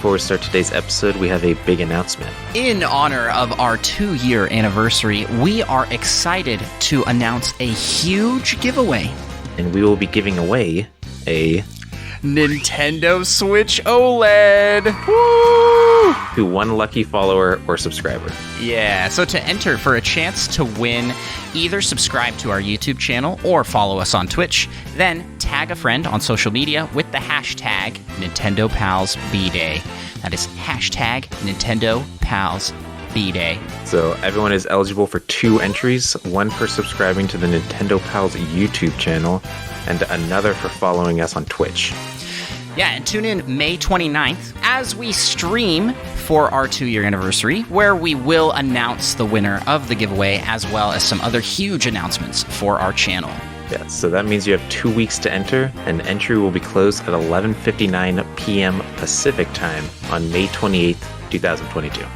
before we start today's episode, we have a big announcement. In honor of our 2-year anniversary, we are excited to announce a huge giveaway. And we will be giving away a Nintendo Switch OLED! Woo! To one lucky follower or subscriber. Yeah, so to enter for a chance to win, either subscribe to our YouTube channel or follow us on Twitch, then tag a friend on social media with the hashtag NintendoPalsBDay. That is hashtag NintendoPalsBDay. So everyone is eligible for 2 entries, one for subscribing to the Nintendo Pals YouTube channel, and another for following us on Twitch. Yeah, and tune in May 29th as we stream for our 2-year anniversary, where we will announce the winner of the giveaway, as well as some other huge announcements for our channel. Yeah, so that means you have 2 weeks to enter, and entry will be closed at 11:59 p.m. Pacific time on May 28th, 2022.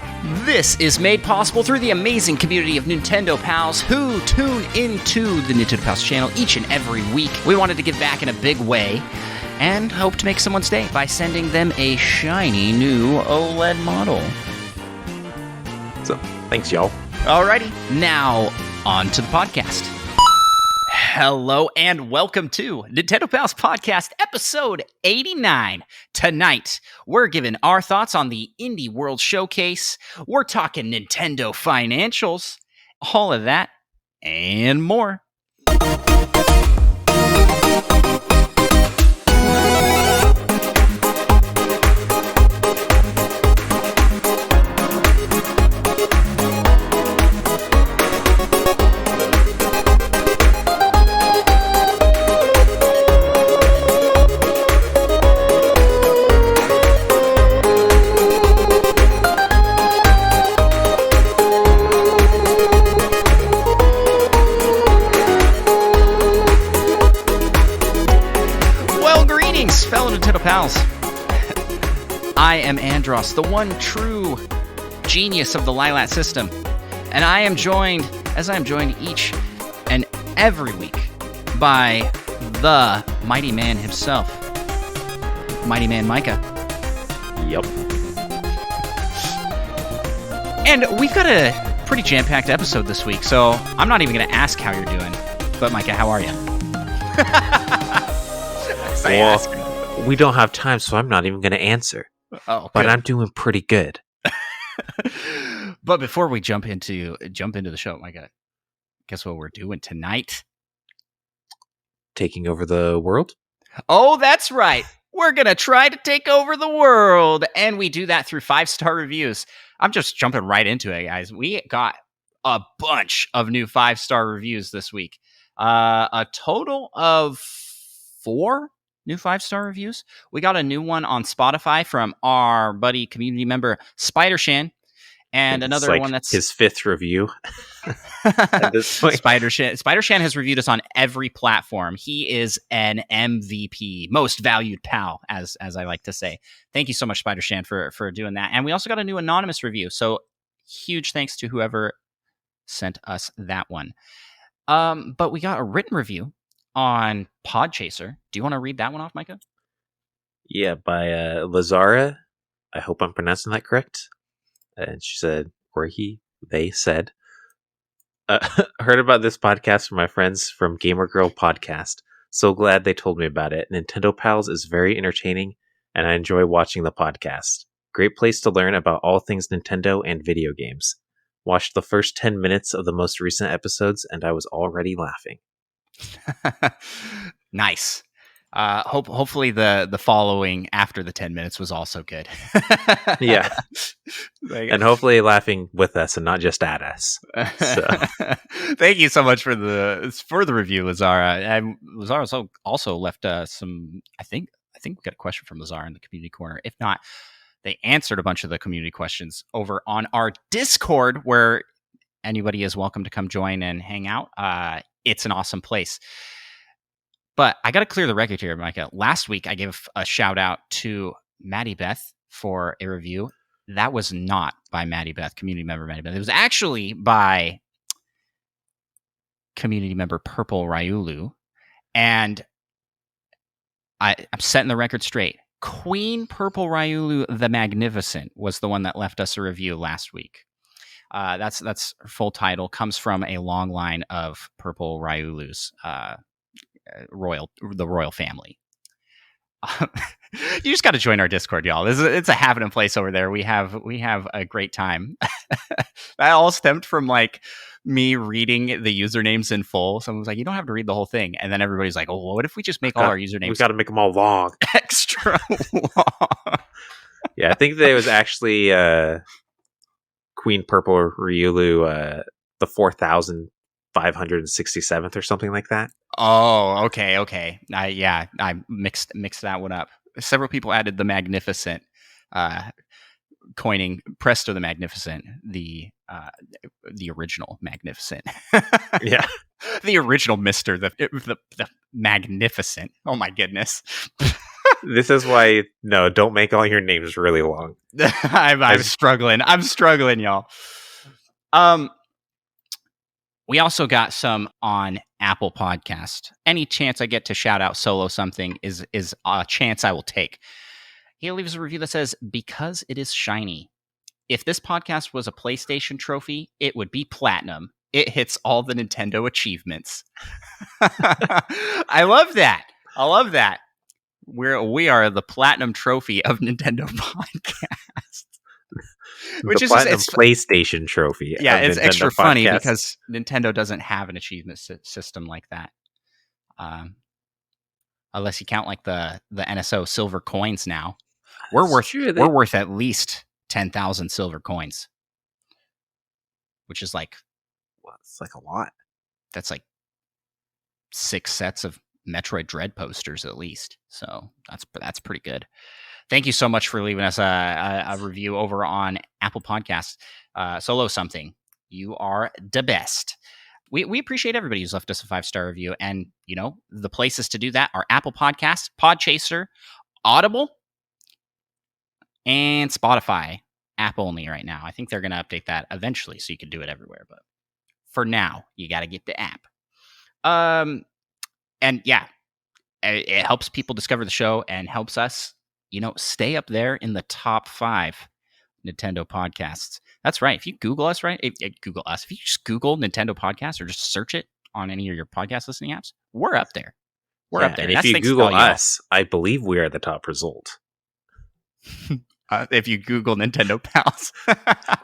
This is made possible through the amazing community of Nintendo Pals who tune into the Nintendo Pals channel each and every week. We wanted to give back in a big way and hope to make someone's day by sending them a shiny new OLED model. So, thanks, y'all. Alrighty, now on to the podcast. Hello and welcome to Nintendo Pals Podcast, episode 89. Tonight, we're giving our thoughts on the Indie World Showcase. We're talking Nintendo financials, all of that, and more. Pals. I am Andros, the one true genius of the Lilat system, and I am joined, as I am joined each and every week, by the mighty man himself, Mighty Man Micah. Yep. And we've got a pretty jam-packed episode this week, so I'm not even going to ask how you're doing. But Micah, how are you? We don't have time, so I'm not even going to answer. Oh, but I'm doing pretty good. But before we jump into the show, Micah, guess what we're doing tonight? Taking over the world? Oh, that's right. We're going to try to take over the world. And we do that through 5-star reviews. I'm just jumping right into it, guys. We got a bunch of new 5-star reviews this week. A total of 4 new 5-star reviews. We got a new one on Spotify from our buddy community member Spider-Shan, and it's another like one that's his 5th review. At this point. Spider-Shan has reviewed us on every platform. He is an MVP, most valued pal, as I like to say. Thank you so much, Spider-Shan, for doing that. And we also got a new anonymous review. So huge thanks to whoever sent us that one. But we got a written review on Podchaser. Do you want to read that one off, Micah? Yeah, by Lazara. I hope I'm pronouncing that correct. And she said, or they said, heard about this podcast from my friends from Gamer Girl Podcast. So glad they told me about it. Nintendo Pals is very entertaining, and I enjoy watching the podcast. Great place to learn about all things Nintendo and video games. Watched the first 10 minutes of the most recent episodes, and I was already laughing. Nice. Hopefully the following after the 10 minutes was also good. Yeah. And hopefully laughing with us and not just at us. So. Thank you so much for the review, Lazara. And Lazara also left some, I think we got a question from Lazara in the community corner. If not, they answered a bunch of the community questions over on our Discord, where anybody is welcome to come join and hang out. It's an awesome place. But I got to clear the record here, Micah. Last week, I gave a shout out to Maddie Beth for a review. That was not by Maddie Beth, community member Maddie Beth. It was actually by community member Purple Ryulu. And I'm setting the record straight. Queen Purple Ryulu the Magnificent was the one that left us a review last week. That's her full title. Comes from a long line of Purple Ryulus, the royal family. You just got to join our Discord, y'all. It's a happening place over there. We have a great time. That all stemmed from like me reading the usernames in full. Someone was like, "You don't have to read the whole thing," and then everybody's like, "Oh, well, what if we just make all our usernames? We got to make them all long, extra long." Yeah, I think there was actually Queen Purple Ryulu, the 4,567th or something like that. Oh, okay. I mixed that one up. Several people added the Magnificent, coining Presto the Magnificent, the original Magnificent. Yeah, the original Mister, the Magnificent. Oh my goodness. This is why don't make all your names really long. I'm struggling. I'm struggling, y'all. We also got some on Apple Podcast. Any chance I get to shout out Solo something is a chance I will take. He leaves a review that says, "Because it is shiny. If this podcast was a PlayStation trophy, it would be platinum. It hits all the Nintendo achievements." I love that. We are the platinum trophy of Nintendo podcasts. Which is platinum PlayStation trophy. Yeah, it's Nintendo extra podcast. Funny because Nintendo doesn't have an achievement system like that. Unless you count like the NSO silver coins now. We're worth at least 10,000 silver coins. Which is like, well, it's like a lot. That's like 6 sets of Metroid Dread posters at least. So that's pretty good. Thank you so much for leaving us a review over on Apple Podcasts. Solo something. You are the best. We appreciate everybody who's left us a 5-star review. And, the places to do that are Apple Podcasts, Podchaser, Audible, and Spotify. App only right now. I think they're going to update that eventually so you can do it everywhere. But for now, you got to get the app. And yeah, it helps people discover the show and helps us stay up there in the top 5 Nintendo podcasts. That's right. If you Google us, right? If you just Google Nintendo podcasts or just search it on any of your podcast listening apps, we're up there. We're up there. And if you Google us, I believe we are the top result. If you Google Nintendo Pals,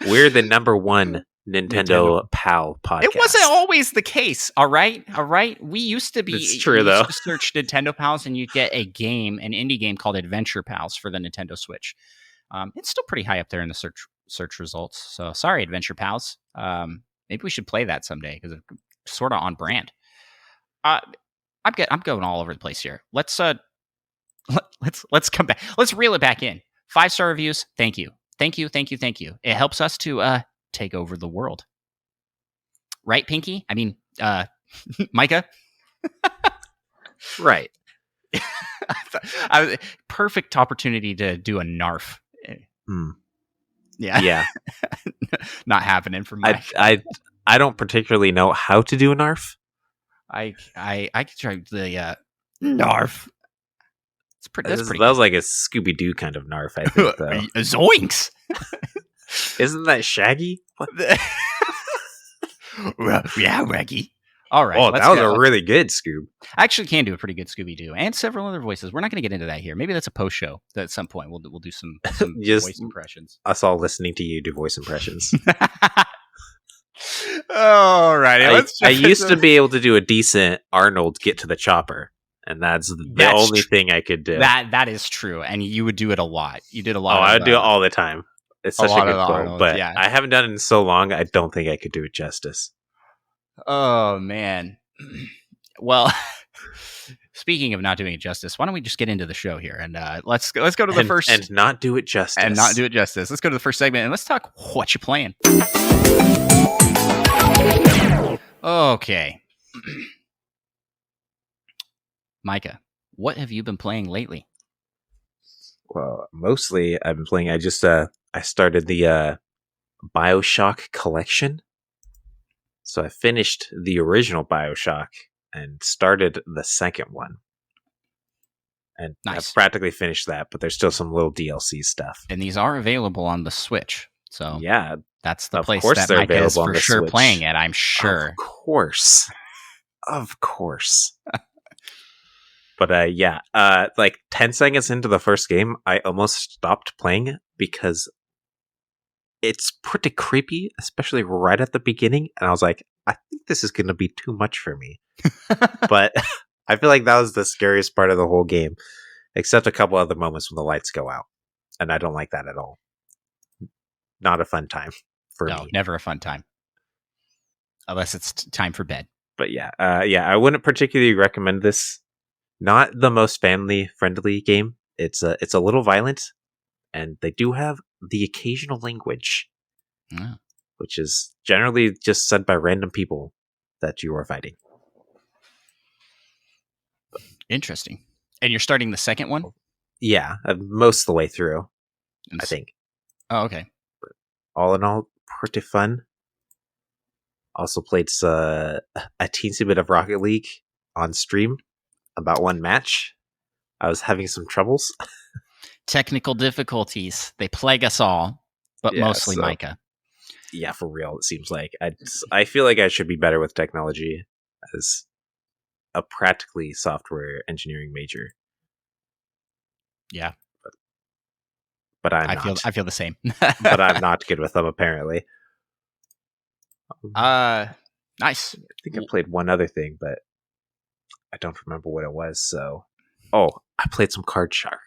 we're the number 1 Nintendo Pal podcast. It wasn't always the case. All right. We used to be. It's true though. To search Nintendo Pals, and you get an indie game called Adventure Pals for the Nintendo Switch. It's still pretty high up there in the search results. So sorry, Adventure Pals. Maybe we should play that someday because it's sort of on brand. I'm going all over the place here. Let's come back. Let's reel it back in. 5-star reviews. Thank you. It helps us to take over the world. Right, Pinky? I mean, Micah? Right. Perfect opportunity to do a NARF. Yeah. Not happening for Mike. I don't particularly know how to do a NARF. I could try the NARF. That was like a Scooby-Doo kind of NARF, I think, though. Zoinks! Isn't that Shaggy? Yeah, Raggy. All right. Oh, that was a really good Scoob. I actually can do a pretty good Scooby-Doo and several other voices. We're not going to get into that here. Maybe that's a post show that at some point we'll do some voice impressions. Us all listening to you do voice impressions. All right. I used to be able to do a decent Arnold get to the chopper. And that's the only thing I could do. That is true. And you would do it a lot. You did a lot. I would do it all the time. It's such a good quote. But yeah. I haven't done it in so long, I don't think I could do it justice. Oh, man. Well, speaking of not doing it justice, why don't we just get into the show here? And let's go to the first... And not do it justice. Let's go to the first segment and let's talk what you playing. Okay. Micah, what have you been playing lately? Well, mostly I've been playing. I started the BioShock collection. So I finished the original BioShock and started the second one. and I've Nice. practically finished that, but there's still some little DLC stuff. And these are available on the Switch. So Yeah, that's the of place course that they're Micah is available on for the sure Switch. playing it, I'm sure. Of course. But yeah, like 10 seconds into the first game, I almost stopped playing it because it's pretty creepy, especially right at the beginning. And I was like, I think this is going to be too much for me. But I feel like that was the scariest part of the whole game, except a couple other moments when the lights go out. And I don't like that at all. Not a fun time for No, me. never a fun time. Unless it's time for bed. But yeah, I wouldn't particularly recommend this. Not the most family-friendly game. It's a little violent, and they do have the occasional language, which is generally just said by random people that you are fighting. Interesting. And you're starting the second one? Yeah, most of the way through, I think. Oh, okay. All in all, pretty fun. Also played a teensy bit of Rocket League on stream, about one match. I was having some troubles. Technical difficulties. They plague us all, but Yeah, mostly so- Micah. Yeah, for real, it seems like. I feel like I should be better with technology as a practically software engineering major. Yeah. But I'm not. I feel the same. But I'm not good with them, apparently. Nice. I think I played one other thing, but I don't remember what it was. So, I played some Card Shark.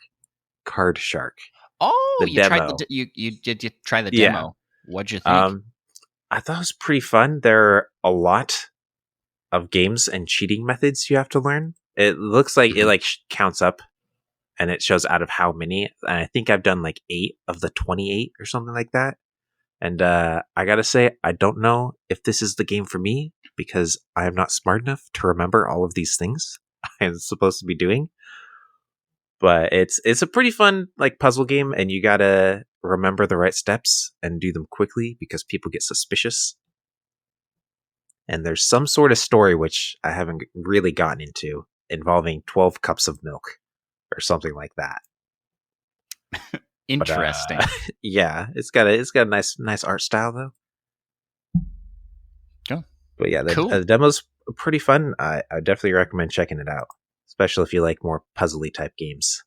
Oh, the you tried demo. you try the Yeah. demo. What'd you think? I thought it was pretty fun. There are a lot of games and cheating methods you have to learn. It looks like it like counts up, and it shows out of how many. And I think I've done like 8 of the 28 or something like that. And I gotta say, I don't know if this is the game for me because I am not smart enough to remember all of these things I'm supposed to be doing. But it's a pretty fun like puzzle game, and you gotta remember the right steps and do them quickly because people get suspicious. And there's some sort of story which I haven't really gotten into involving 12 cups of milk or something like that. Interesting. But, yeah, it's got a nice art style though. Oh, but yeah, cool. The demo's pretty fun. I definitely recommend checking it out, especially if you like more puzzly type games.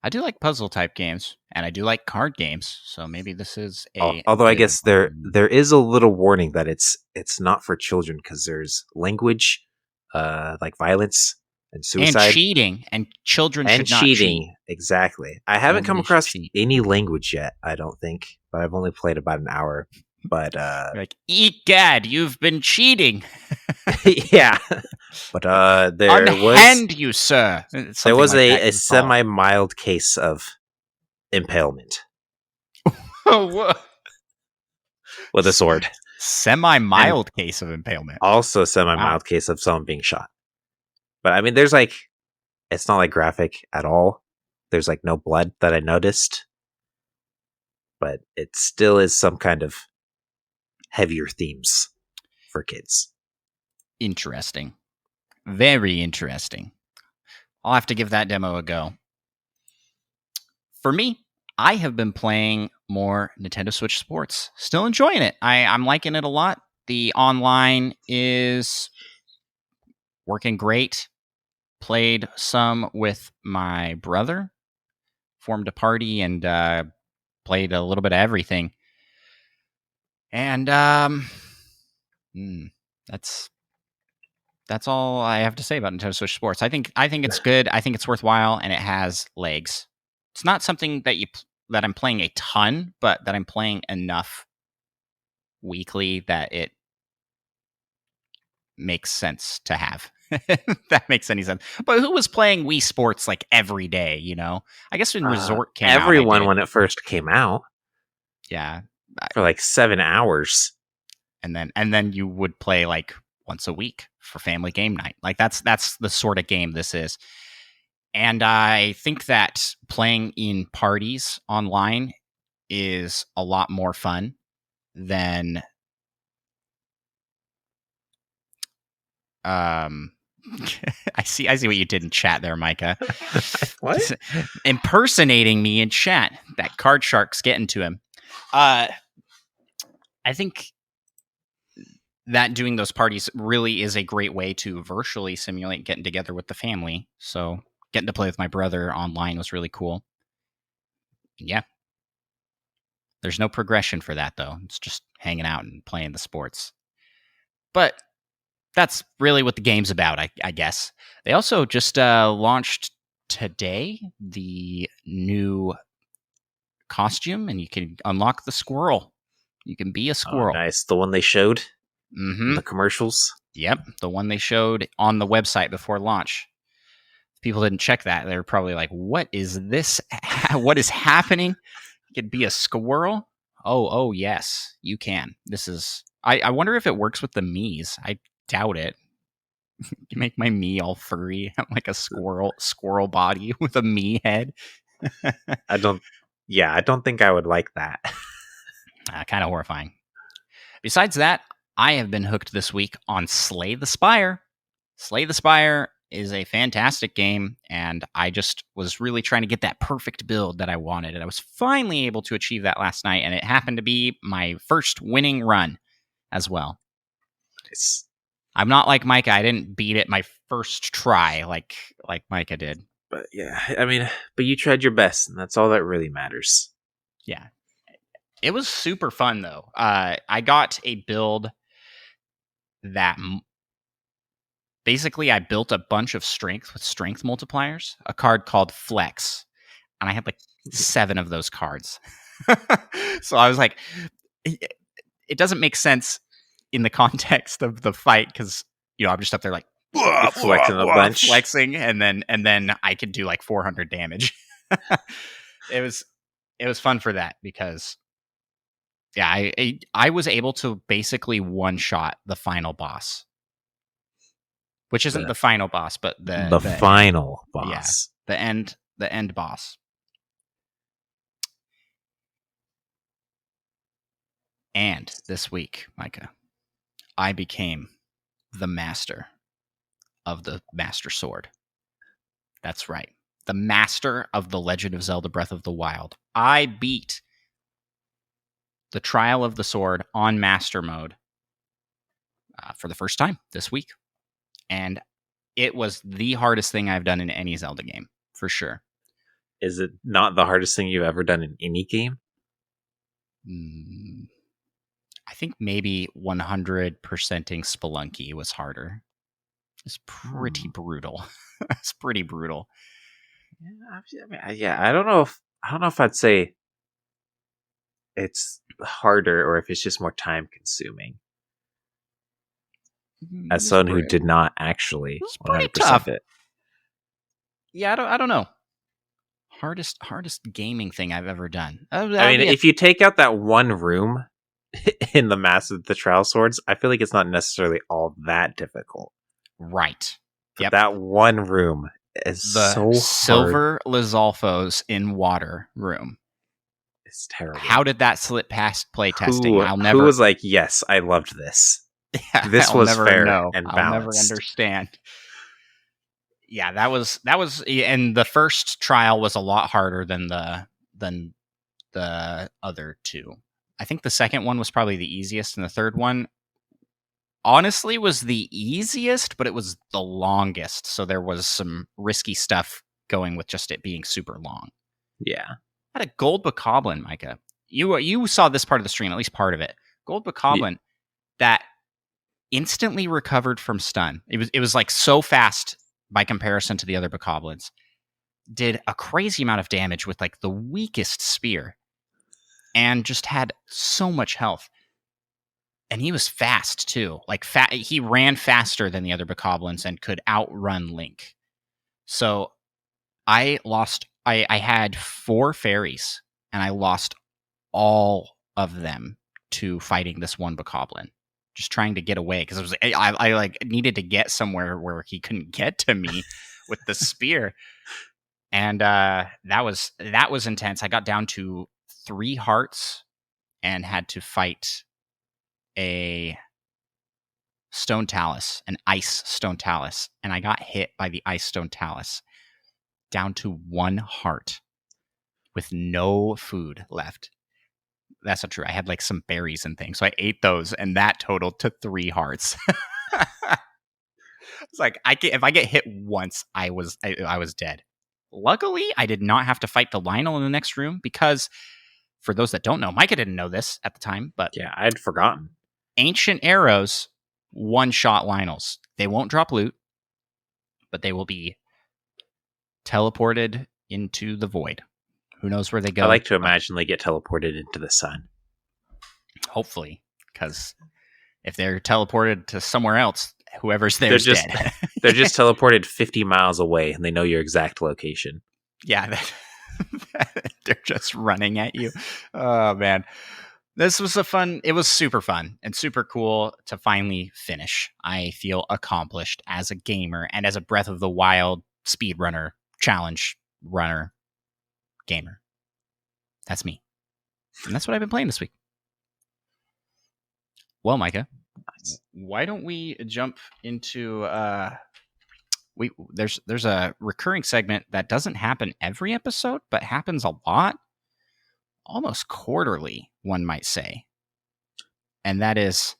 I do like puzzle type games, and I do like card games. So maybe this is Although I guess there is a little warning that it's not for children because there's language, like violence and suicide and cheating, and children and should not cheating. cheat. Exactly. I haven't come Nobody should across cheat. any language yet. I don't think, but I've only played about an hour. But Like, egad, you've been cheating. yeah. But there Unhand you, sir. there was a semi mild case of impalement with a sword. Semi-mild case of impalement. Also, semi mild case of someone being shot. But I mean, there's like, it's not like graphic at all. There's like no blood that I noticed, but it still is some kind of heavier themes for kids. Interesting. Very interesting. I'll have to give that demo a go. For me, I have been playing more Nintendo Switch Sports. Still enjoying it. I'm liking it a lot. The online is working great. Played some with my brother. Formed a party and played a little bit of everything. And that's all I have to say about Nintendo Switch Sports. I think it's good. I think it's worthwhile, and it has legs. It's not something that I'm playing a ton, but that I'm playing enough weekly that it makes sense to have. If that makes any sense. But who was playing Wii Sports like every day? You know, I guess when Resort came out, everyone when it first came out, yeah, for like 7 hours, and then you would play like once a week for family game night. Like that's the sort of game this is. And I think that playing in parties online is a lot more fun than I see what you did in chat there, Micah. What? Impersonating me in chat. That card shark's getting to him. I think that doing those parties really is a great way to virtually simulate getting together with the family. So getting to play with my brother online was really cool. Yeah. There's no progression for that, though. It's just hanging out and playing the sports. But that's really what the game's about, I guess. They also just launched today the new costume, and you can unlock the squirrel. You can be a Oh, squirrel. nice. The one they showed Mm-hmm. in the commercials. Yep, the one they showed on the website before launch. If people didn't check that, they were probably like, what is this? What is happening? You could be a squirrel? Oh, yes, you can. This is... I wonder if it works with the Miis. I doubt it. You make my Mii all furry. I'm like a squirrel body with a Mii head. I don't think I would like that. Kind of horrifying. Besides that, I have been hooked this week on Slay the Spire. Slay the Spire is a fantastic game, and I just was really trying to get that perfect build that I wanted, and I was finally able to achieve that last night, and it happened to be my first winning run as well. It's... I'm not like Micah. I didn't beat it my first try like Micah did. But yeah, I mean, but you tried your best, and that's all that really matters. Yeah. It was super fun, though. I got a build that... Basically, I built a bunch of strength with strength multipliers, a card called Flex, and I had like 7 of those cards. So I was like, it doesn't make sense in the context of the fight because, you know, I'm just up there like Flexing a bunch. flexing, and then I could do like 400 damage. It was fun for that because, yeah, I was able to basically one shot the final boss. Which isn't the final boss, but the final boss. Yeah, the end boss. And this week, Micah, I became the master of the Master Sword. That's right. The master of The Legend of Zelda Breath of the Wild. I beat the Trial of the Sword on Master Mode for the first time this week. And it was the hardest thing I've done in any Zelda game, for sure. Is it not the hardest thing you've ever done in any game? I think maybe 100%ing Spelunky was harder. It's pretty brutal. It's pretty brutal. Yeah, I don't know if I'd say it's harder or if it's just more time consuming. As someone who did not actually 100% tough. it. Yeah, I don't know. Hardest gaming thing I've ever done. I mean, if you take out that one room in the Mass of the Trial Swords, I feel like it's not necessarily all that difficult. Right. But that one room is the so Silver Lizalfos in water room. It's terrible. How did that slip past playtesting? Who was like, yes, I loved this. Yeah, this was fair and balanced. I'll never understand. Yeah, that was, and the first trial was a lot harder than the other two. I think the second one was probably the easiest, and the third one, honestly, was the easiest, but it was the longest. So there was some risky stuff going with just it being super long. Yeah, I had a gold bokoblin, Micah. You saw this part of the stream, at least part of it. Gold bokoblin that instantly recovered from stun. It was like so fast by comparison to the other bokoblins. Did a crazy amount of damage with like the weakest spear, and just had so much health. And he was fast too. Like he ran faster than the other bokoblins and could outrun Link. So I lost. I had 4 fairies, and I lost all of them to fighting this one bokoblin. Just trying to get away because I like needed to get somewhere where he couldn't get to me with the spear, and that was intense. I got down to 3 hearts, and had to fight a... stone talus, an ice stone talus, and I got hit by the ice stone talus down to 1 heart with no food left. That's not true. I had like some berries and things, so I ate those, and that totaled to 3 hearts. It's like if I get hit once, I was dead. Luckily, I did not have to fight the Lionel in the next room because, for those that don't know, Micah didn't know this at the time, but Yeah, I'd forgotten. ancient arrows one-shot Lionels. They won't drop loot, but they will be teleported into the void. Who knows where they go? I like to imagine they get teleported into the sun. Hopefully, because if they're teleported to somewhere else, whoever's there is dead. They're just teleported 50 miles away, and they know your exact location. Yeah, they're just running at you. Oh, man. This was it was super fun and super cool to finally finish. I feel accomplished as a gamer and as a Breath of the Wild speedrunner, challenge runner, gamer. That's me. And that's what I've been playing this week. Well, Micah, why don't we jump into there's a recurring segment that doesn't happen every episode, but happens a lot, almost quarterly, one might say. And that is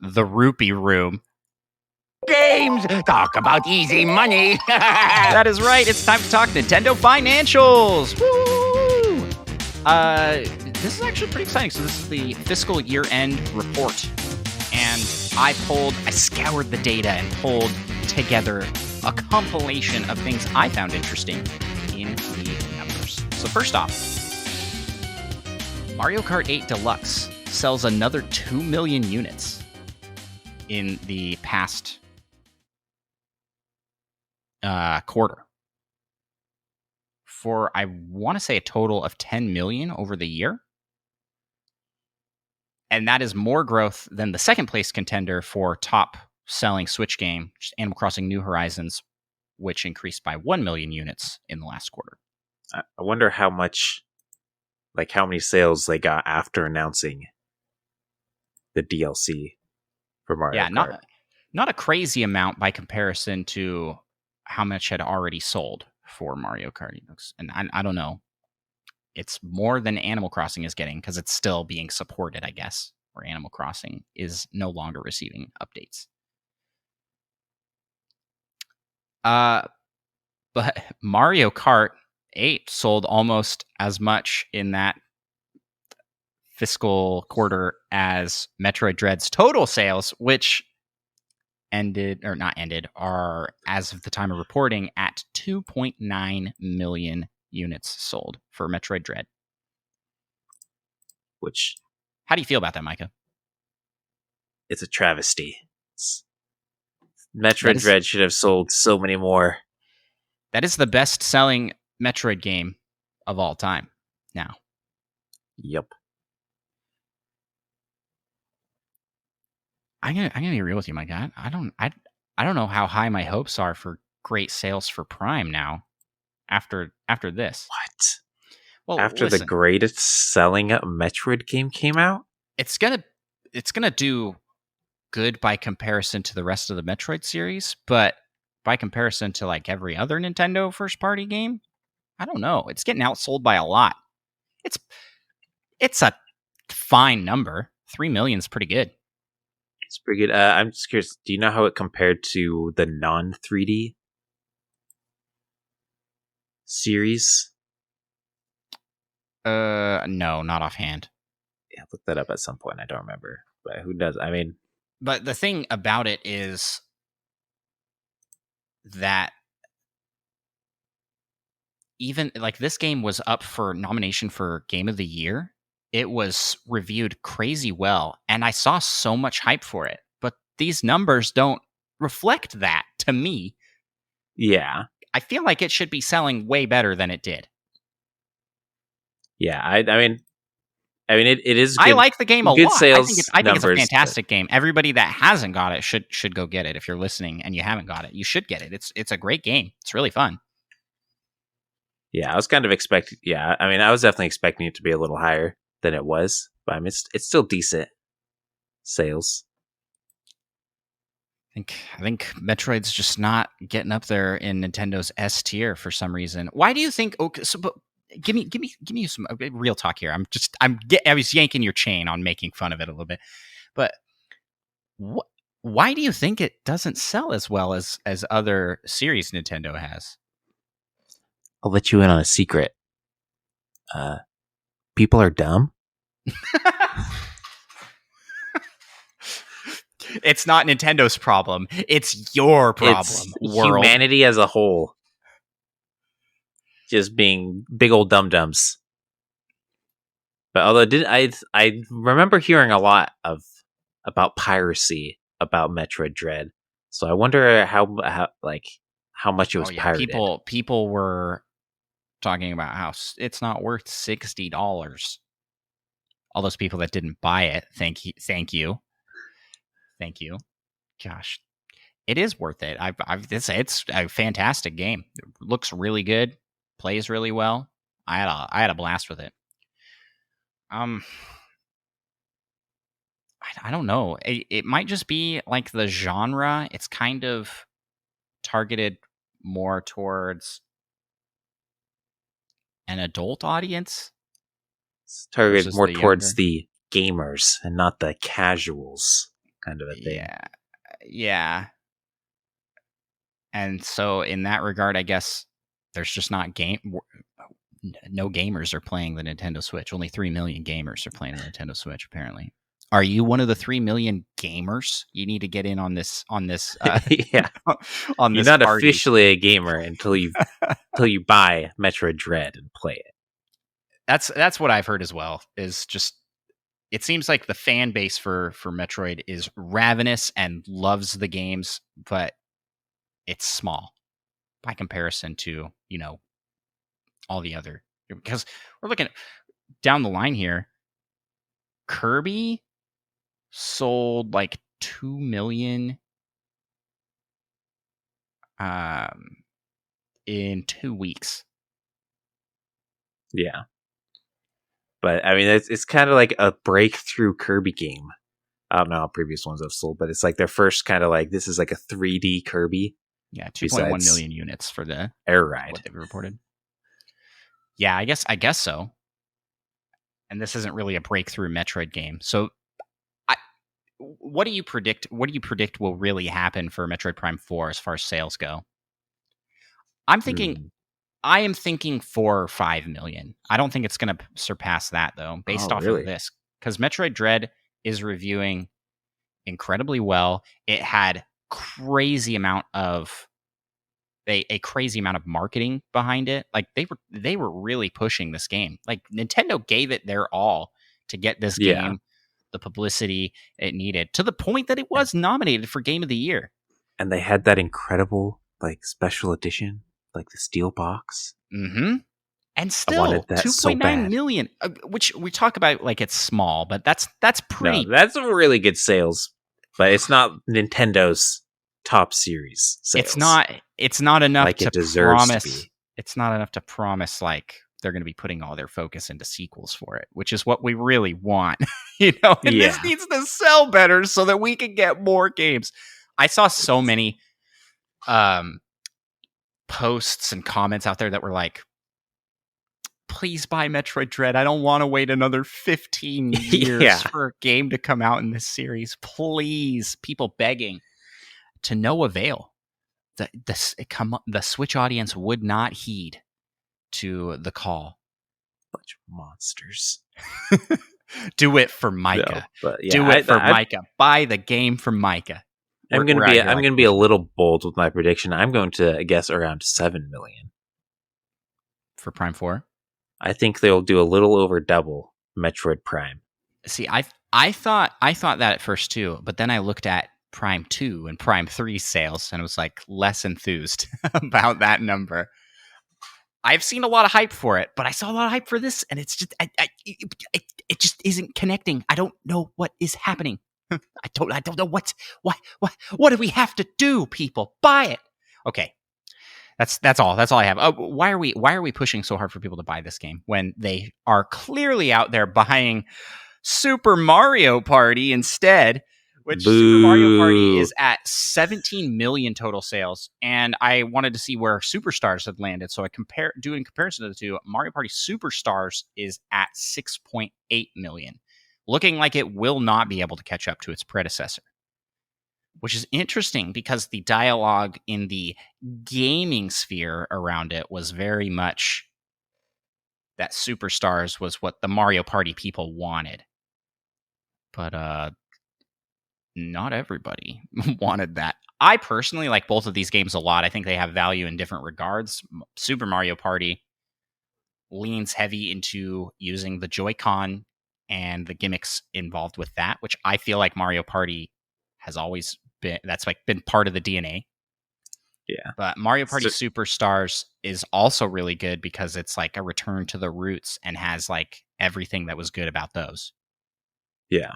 the Rupee Room. Games, talk about easy money. That is right. It's time to talk Nintendo financials. Woo! This is actually pretty exciting. So this is the fiscal year-end report. And I scoured the data and pulled together a compilation of things I found interesting in the numbers. So first off, Mario Kart 8 Deluxe sells another 2 million units in the past quarter. For, I want to say, a total of 10 million over the year. And that is more growth than the second place contender for top selling Switch game, which is Animal Crossing New Horizons, which increased by 1 million units in the last quarter. I wonder how many sales they got after announcing the DLC for Mario Kart. Yeah, not a crazy amount by comparison to how much had already sold for Mario Kart. And I don't know. It's more than Animal Crossing is getting because it's still being supported, I guess, where Animal Crossing is no longer receiving updates. But Mario Kart 8 sold almost as much in that fiscal quarter as Metroid Dread's total sales, which are, as of the time of reporting, at 2.9 million units sold for Metroid Dread. Which, how do you feel about that, Micah? It's a travesty. Metroid Dread should have sold so many more. That is the best-selling Metroid game of all time now. Yep. I'm gonna be real with you, my God. I don't know how high my hopes are for great sales for Prime now. After this, what? Well, after the greatest selling Metroid game came out, it's gonna do good by comparison to the rest of the Metroid series, but by comparison to like every other Nintendo first-party game, I don't know. It's getting outsold by a lot. It's a fine number. 3 million is pretty good. It's pretty good. I'm just curious. Do you know how it compared to the non-3D series? No, not offhand. Yeah, look that up at some point. I don't remember, but who does? I mean, but the thing about it is that even like this game was up for nomination for Game of the Year. It was reviewed crazy well, and I saw so much hype for it. But these numbers don't reflect that to me. Yeah. I feel like it should be selling way better than it did. Yeah, I mean, it is good. I like the game a lot. Sales I think it's a fantastic game. Everybody that hasn't got it should go get it. If you're listening and you haven't got it, you should get it. It's a great game. It's really fun. Yeah, I was kind of expecting. Yeah, I mean, I was definitely expecting it to be a little higher than it was, but I mean, it's still decent sales. I think Metroid's just not getting up there in Nintendo's S tier for some reason. Why do you think? Okay, so but give me some real talk here. I was yanking your chain on making fun of it a little bit, but why do you think it doesn't sell as well as other series Nintendo has? I'll let you in on a secret. People are dumb. It's not Nintendo's problem. It's your problem. It's world. humanity as a whole. Just being big old dum-dums. But although I remember hearing a lot about piracy about Metroid Dread. So I wonder how much it was pirated. People were talking about how it's not worth $60. All those people that didn't buy it, thank you. Gosh, it is worth it. It's a fantastic game. It looks really good, plays really well. I had a blast with it. I don't know. It might just be like the genre. It's kind of targeted more towards an adult audience. It's targeted more towards the gamers and not the casuals kind of a thing. Yeah. And so in that regard, I guess there's just not no gamers are playing the Nintendo Switch. Only 3 million gamers are playing the Nintendo Switch, apparently. Are you one of the 3 million gamers? You need to get in on this. Yeah. On You're this not party. officially a gamer until you buy Metroid Dread and play it. That's what I've heard as well. Is just it seems like the fan base for Metroid is ravenous and loves the games, but it's small by comparison to all the other, because we're looking down the line here. Kirby sold like 2 million in 2 weeks. Yeah. But I mean, it's kind of like a breakthrough Kirby game. I don't know how previous ones have sold, but it's like their first kind of like, this is like a 3D Kirby. Yeah, 2.1 million units for the Air Ride. What they've reported. Yeah, I guess so. And this isn't really a breakthrough Metroid game. So, what do you predict? What do you predict will really happen for Metroid Prime 4 as far as sales go? I am thinking 4 or 5 million. I don't think it's going to surpass that though, based off of this, because Metroid Dread is reviewing incredibly well. It had a crazy amount of marketing behind it. Like they were really pushing this game. Like Nintendo gave it their all to get this game the publicity it needed, to the point that it was nominated for Game of the Year. And they had that incredible like special edition, like the steel box. Mm-hmm. And still 2.9 million, which we talk about like it's small, but that's pretty. No, that's really good sales, but it's not Nintendo's top series sales. It's not enough like to it deserves promise. to be. It's not enough to promise like they're going to be putting all their focus into sequels for it, which is what we really want, And this needs to sell better so that we can get more games. I saw so many posts and comments out there that were like, please buy Metroid Dread. I don't want to wait another 15 years for a game to come out in this series. Please. People begging. To no avail. The Switch audience would not heed to the call. Bunch of monsters. Do it for Micah. No, Do it for Micah. Buy the game for Micah. I'm gonna be a little bold with my prediction. I'm going to guess around 7 million for Prime 4. I think they'll do a little over double Metroid Prime. See, I thought that at first too, but then I looked at Prime 2 and Prime 3 sales and was like less enthused about that number. I've seen a lot of hype for it, but I saw a lot of hype for this, and it's just it just isn't connecting. I don't know what is happening. I don't know what do we have to do, people? Buy it. Okay. That's all I have. Why are we pushing so hard for people to buy this game when they are clearly out there buying Super Mario Party instead, which Boo. Super Mario Party is at 17 million total sales, and I wanted to see where Superstars had landed. So doing comparison to the two, Mario Party Superstars is at 6.8 million, looking like it will not be able to catch up to its predecessor. Which is interesting because the dialogue in the gaming sphere around it was very much that Superstars was what the Mario Party people wanted. But not everybody wanted that. I personally like both of these games a lot. I think they have value in different regards. Super Mario Party leans heavy into using the Joy-Con and the gimmicks involved with that, which I feel like Mario Party has always been, that's like been part of the DNA. Yeah. But Mario Party Superstars is also really good because it's like a return to the roots and has like everything that was good about those. Yeah.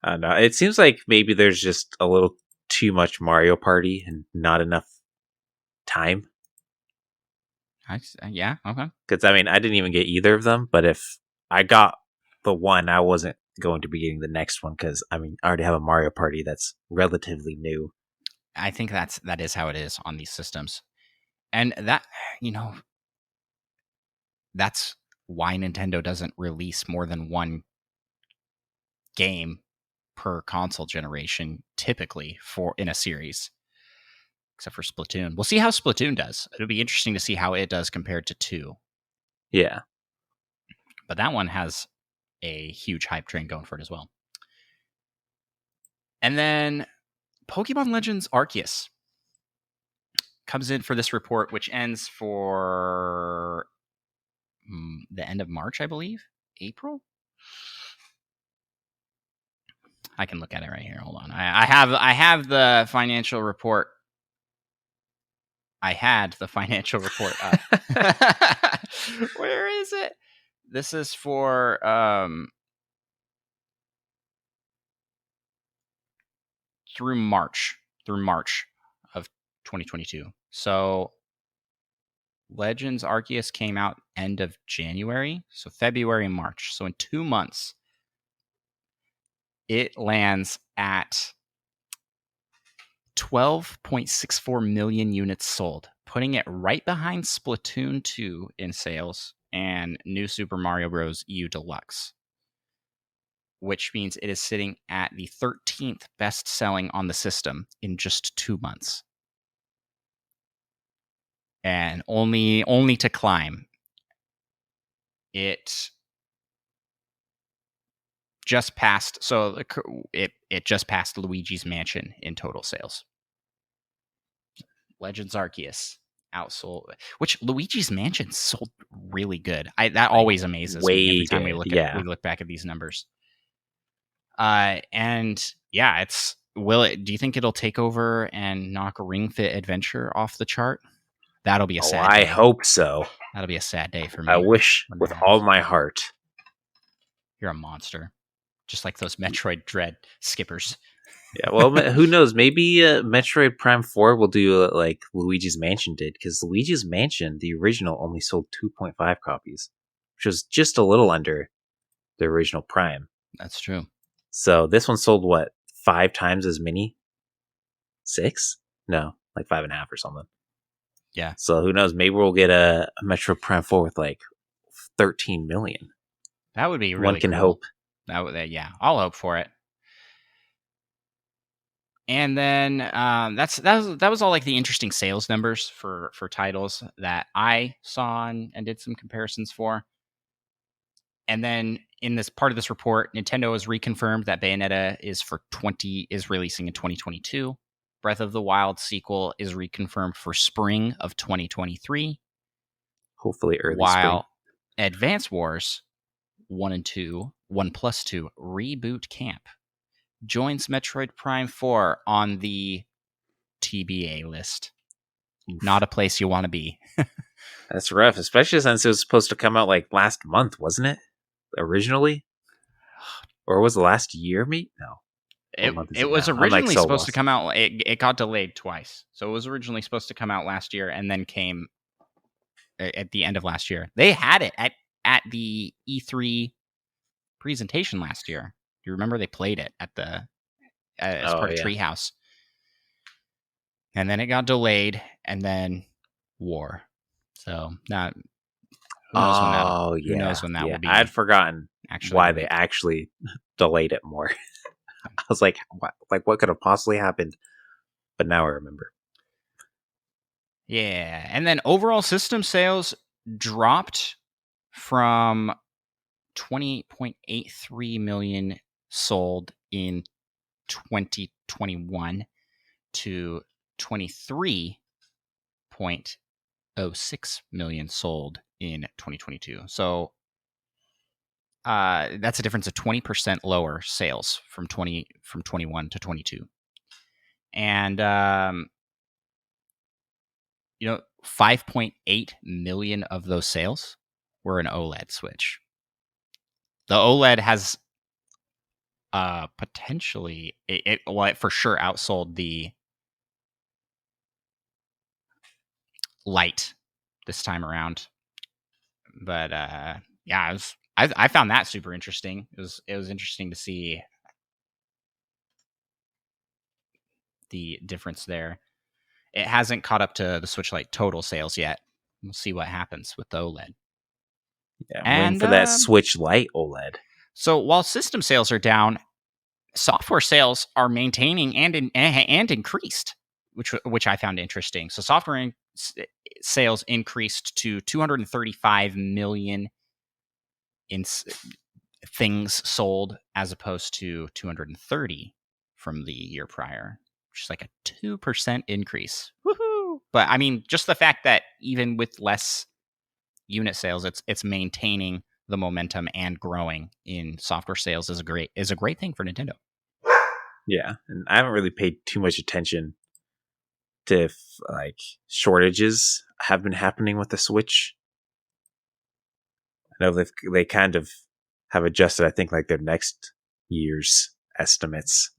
I don't know. It seems like maybe there's just a little too much Mario Party and not enough time. Yeah, okay. Because, I mean, I didn't even get either of them, but if I got the one, I wasn't going to be getting the next one because, I mean, I already have a Mario Party that's relatively new. I think that is how it is on these systems. And that, that's why Nintendo doesn't release more than one game per console generation, typically in a series, except for Splatoon. We'll see how Splatoon does. It'll be interesting to see how it does compared to 2. Yeah. But that one has a huge hype train going for it as well. And then Pokemon Legends Arceus comes in for this report, which ends for the end of March, I believe. April? I can look at it right here. Hold on. I have the financial report. I had the financial report up. Where is it? This is for through March of 2022. So Legends Arceus came out end of January, so February and March. So in 2 months, it lands at 12.64 million units sold, putting it right behind Splatoon 2 in sales and New Super Mario Bros. U Deluxe, which means it is sitting at the 13th best selling on the system in just 2 months. And only to climb. It just passed, so it just passed Luigi's Mansion in total sales. Legends Arceus outsold, which Luigi's Mansion sold really good. That always amazes me every time we look back at these numbers. And yeah, do you think it'll take over and knock Ring Fit Adventure off the chart? That'll be a sad day. I hope so. That'll be a sad day for me. I wish with all my heart. You're a monster. Just like those Metroid Dread skippers. Yeah, well, who knows? Maybe Metroid Prime 4 will do like Luigi's Mansion did, because Luigi's Mansion, the original, only sold 2.5 copies, which was just a little under the original Prime. That's true. So this one sold, what, 5 times as many? 6? No, like 5.5 or something. Yeah. So who knows? Maybe we'll get a Metroid Prime 4 with like 13 million. That would be really One can cool. hope. Yeah, I'll hope for it. And then that was all like the interesting sales numbers for titles that I saw and did some comparisons for. And then in this part of this report, Nintendo has reconfirmed that Bayonetta is releasing in 2022. Breath of the Wild sequel is reconfirmed for spring of 2023. Hopefully early while spring. Advance Wars 1 plus 2 Reboot Camp joins Metroid Prime 4 on the TBA list. Not a place you want to be. That's rough, especially since it was supposed to come out like last month, wasn't it? Originally? Or was it last year, mate? No. It was originally supposed to come out. It got delayed twice. So it was originally supposed to come out last year and then came at the end of last year. They had it at the E3 presentation last year. Do you remember they played it at as part of Treehouse. And then it got delayed, and then war. So not who knows when who knows when that will be. I had forgotten why released. they actually delayed it more. I was like, what could have possibly happened? But now I remember. Yeah, and then overall system sales dropped from 20.83 million sold in 2021 to 23.06 million sold in 2022. So that's a difference of 20% lower sales from 21 to 22. And 5.8 million of those sales were an OLED Switch. The OLED has potentially it for sure outsold the Lite this time around. But yeah, I found that super interesting. It was interesting to see the difference there. It hasn't caught up to the Switch Lite total sales yet. We'll see what happens with the OLED. Yeah, I'm waiting for that Switch Lite OLED. So while system sales are down, software sales are maintaining and increased, which I found interesting. So software sales increased to 235 million in things sold, as opposed to 230 from the year prior, which is like a 2% increase. Woohoo! But I mean, just the fact that even with less unit sales, it's maintaining the momentum and growing in software sales is a great thing for Nintendo. Yeah, and I haven't really paid too much attention to if shortages have been happening with the Switch. I know they kind of have adjusted, I think, their next year's estimates.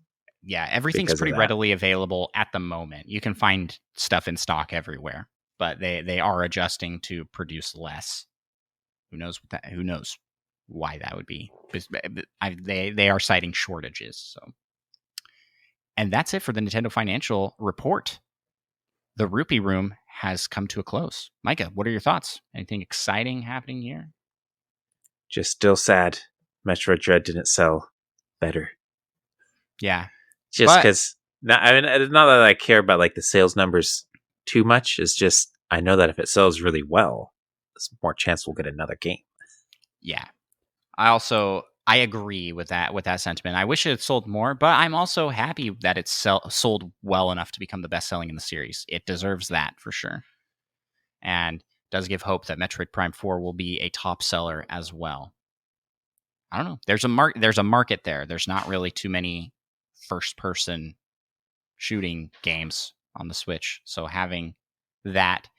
Yeah, everything's pretty readily available at the moment. You can find stuff in stock everywhere, but they are adjusting to produce less. Who knows why that would be? They are citing shortages. So, and that's it for the Nintendo financial report. The Rupee Room has come to a close. Micah, what are your thoughts? Anything exciting happening here? Just still sad Metroid Dread didn't sell better. Yeah. Just because, it's not that I care about the sales numbers too much. It's just, I know that if it sells really well, there's more chance we'll get another game. Yeah. I agree with that sentiment. I wish it had sold more, but I'm also happy that it's sold well enough to become the best selling in the series. It deserves that for sure. And does give hope that Metroid Prime 4 will be a top seller as well. I don't know. There's a market there. There's not really too many first-person shooting games on the Switch. So having that,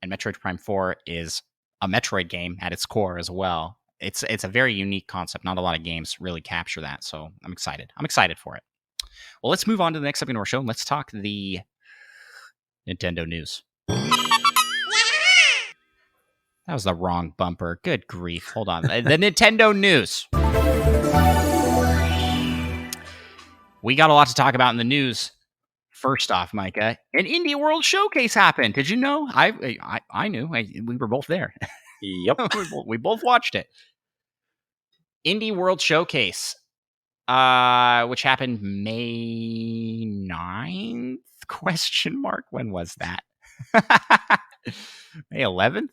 and Metroid Prime 4 is a Metroid game at its core as well. It's a very unique concept. Not a lot of games really capture that. So I'm excited. I'm excited for it. Well, let's move on to the next segment of our show and let's talk the Nintendo news. That was the wrong bumper. Good grief. Hold on. The Nintendo news. We got a lot to talk about in the news. First off, Micah, an Indie World Showcase happened. Did you know? I knew. We were both there. Yep. we both watched it. Indie World Showcase, which happened May 9th? Question mark. When was that? May 11th?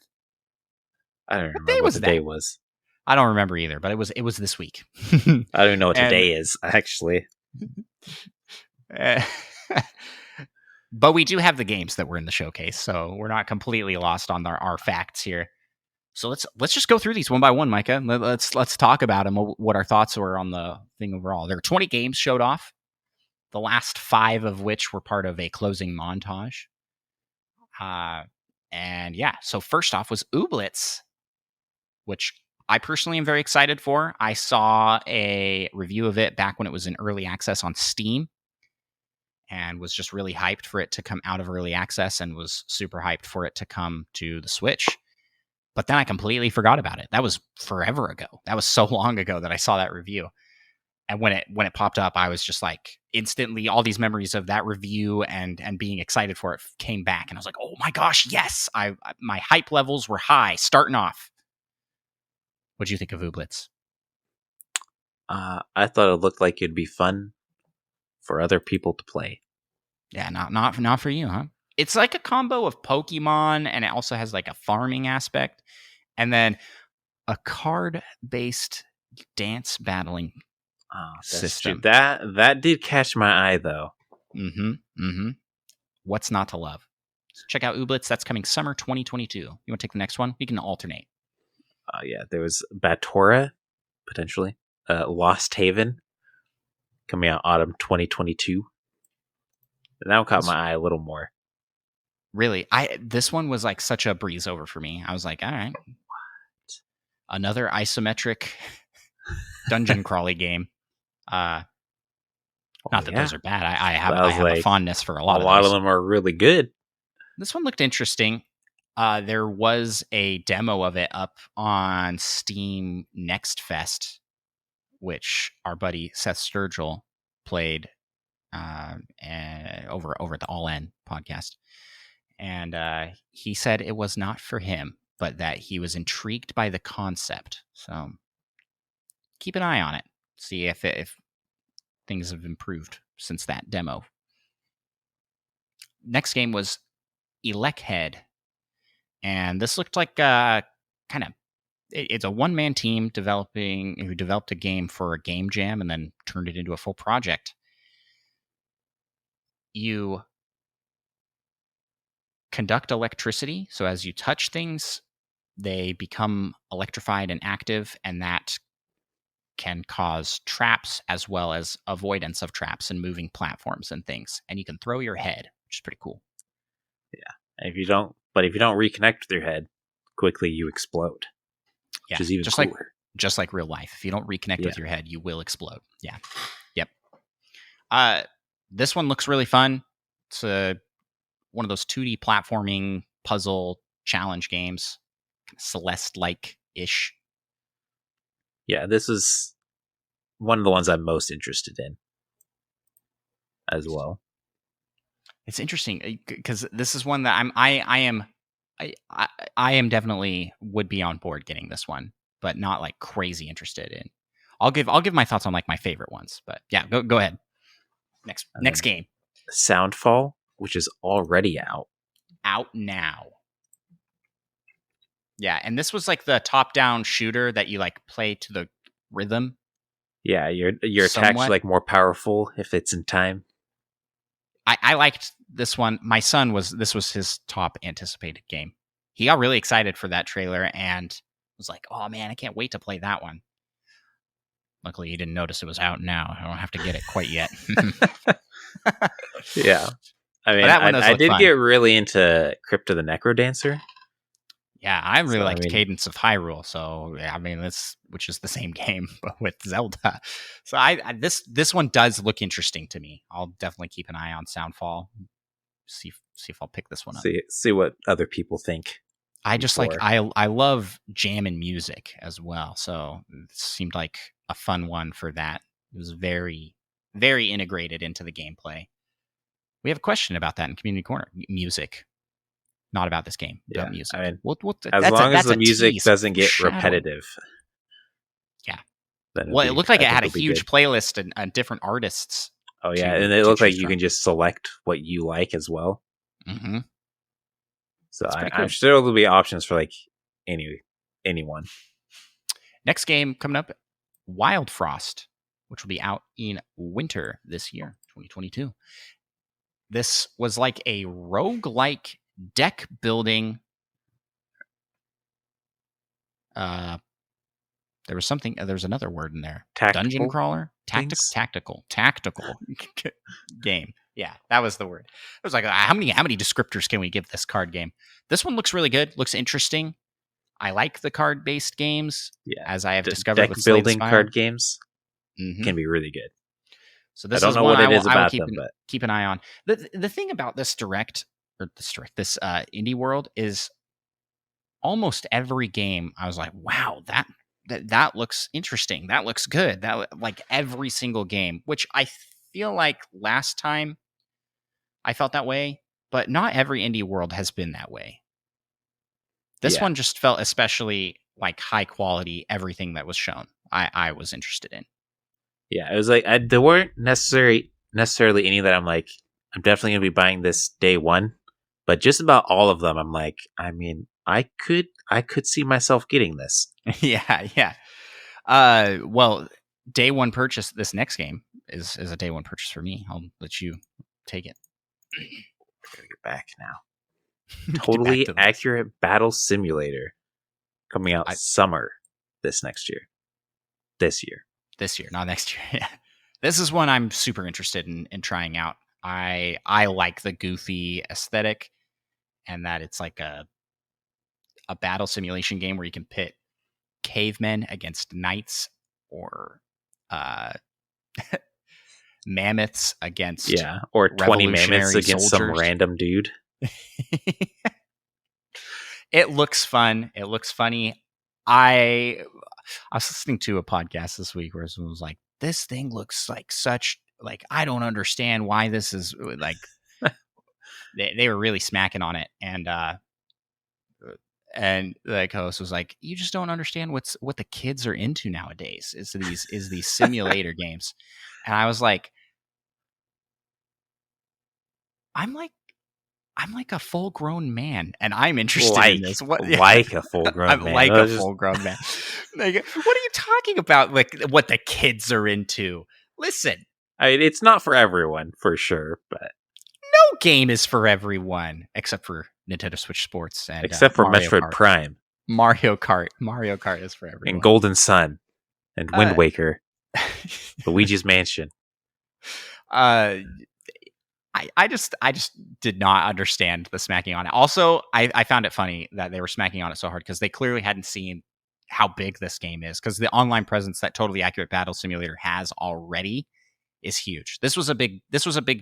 I don't remember what the day was. I don't remember either, but it was this week. I don't even know what today is, actually. But we do have the games that were in the showcase, so we're not completely lost on our facts here. So let's just go through these one by one, Micah. Let's talk about them. What our thoughts were on the thing overall. There were 20 games showed off. The last 5 of which were part of a closing montage. And yeah, so first off was Ooblets, which I personally am very excited for. I saw a review of it back when it was in early access on Steam and was just really hyped for it to come out of early access and was super hyped for it to come to the Switch. But then I completely forgot about it. That was forever ago. That was so long ago that I saw that review. And when it popped up, I was just like instantly all these memories of that review and being excited for it came back, and I was like, oh my gosh, yes! My hype levels were high starting off. What'd you think of Ooblets? I thought it looked like it'd be fun for other people to play. Yeah, not for you, huh? It's like a combo of Pokemon, and it also has like a farming aspect, and then a card-based dance battling system. True. That did catch my eye, though. What's not to love? So check out Ooblets. That's coming summer 2022. You want to take the next one? We can alternate. Yeah, there was Batora, potentially. Lost Haven, coming out autumn 2022. That one caught my eye a little more. Really, this one was like such a breeze over for me. I was like, all right, another isometric dungeon crawly game. Not that those are bad. I have a fondness for a lot of those. A lot of them are really good. This one looked interesting. There was a demo of it up on Steam Next Fest, which our buddy Seth Sturgill played over at the All In podcast. And he said it was not for him, but that he was intrigued by the concept. So keep an eye on it. See if things have improved since that demo. Next game was Elec Head. And this looked like it's a one-man team who developed a game for a game jam and then turned it into a full project. You conduct electricity, so as you touch things, they become electrified and active, and that can cause traps as well as avoidance of traps and moving platforms and things. And you can throw your head, which is pretty cool. Yeah. If you don't reconnect with your head, quickly you explode. Yeah, which is even cooler. Just like real life. If you don't reconnect with your head, you will explode. Yeah. Yep. This one looks really fun. It's one of those 2D platforming puzzle challenge games, Celeste-like-ish. Yeah, this is one of the ones I'm most interested in as well. It's interesting because this is one that I am definitely would be on board getting this one, but not like crazy interested in. I'll give my thoughts on like my favorite ones, but yeah, go ahead. Next game. Soundfall, which is already out now. Yeah, and this was like the top-down shooter that you like play to the rhythm. Yeah, your attacks are like more powerful if it's in time. I liked this one. My son this was his top anticipated game. He got really excited for that trailer and was like, "Oh man, I can't wait to play that one." Luckily, he didn't notice it was out now. I don't have to get it quite yet. Yeah. I mean, I did get really into Crypto the Necrodancer. Yeah, I really liked Cadence of Hyrule. So, yeah, I mean, which is the same game, but with Zelda. So, this one does look interesting to me. I'll definitely keep an eye on Soundfall. See if I'll pick this one up. See what other people think. I just I love jam and music as well. So, it seemed like a fun one for that. It was very, very integrated into the gameplay. We have a question about that in Community Corner. Music. Not about this game. About music. I mean, as long as the music doesn't get repetitive. Yeah. Well, it looked like it had a huge playlist and different artists. Oh, yeah. And it looked like you can just select what you like as well. Mm-hmm. So I'm sure there'll be options for like anyone. Next game coming up, Wild Frost, which will be out in winter this year, 2022. This was like a roguelike deck building. There's another word in there. Dungeon crawler? Tactical game. Yeah, that was the word. I was like, how many descriptors can we give this card game? This one looks really good. Looks interesting. I like the card-based games. Yeah, as I have discovered deck with building card games can be really good. So this I don't know what it is about them, but keep an eye on. The thing about this indie world is almost every game I was like, wow, that looks interesting. That looks good. That like every single game, which I feel like last time I felt that way, but not every indie world has been that way. This one just felt especially like high quality. Everything that was shown, I was interested in. Yeah, it was like there weren't necessarily any that I'm like, I'm definitely gonna be buying this day one, but just about all of them, I'm like, I mean, I could see myself getting this. Yeah. Well, day one purchase. This next game is a day one purchase for me. I'll let you take it. We're gonna get back now. Totally Accurate Battle Simulator coming out summer this year, not next year. Yeah. This is one I'm super interested in trying out. I like the goofy aesthetic, and that it's like a battle simulation game where you can pit cavemen against knights, or mammoths against or 20 mammoths against soldiers. Some random dude. It looks fun. It looks funny. I was listening to a podcast this week where someone was like, this thing looks like such, like, I don't understand why this is like, they were really smacking on it. And the host was like, you just don't understand what the kids are into nowadays is these simulator games. And I was like, I'm like a full grown man, and I'm interested in this. Like a full grown man. Like a full grown man. Like, what are you talking about? Like what the kids are into? Listen, I mean, it's not for everyone, for sure, but no game is for everyone except for Nintendo Switch Sports and except for Mario Metroid Kart. Prime, Mario Kart is for everyone, and Golden Sun, and Wind Waker, Luigi's Mansion. I just did not understand the smacking on it. Also, I found it funny that they were smacking on it so hard because they clearly hadn't seen how big this game is, because the online presence that Totally Accurate Battle Simulator has already is huge. This was a big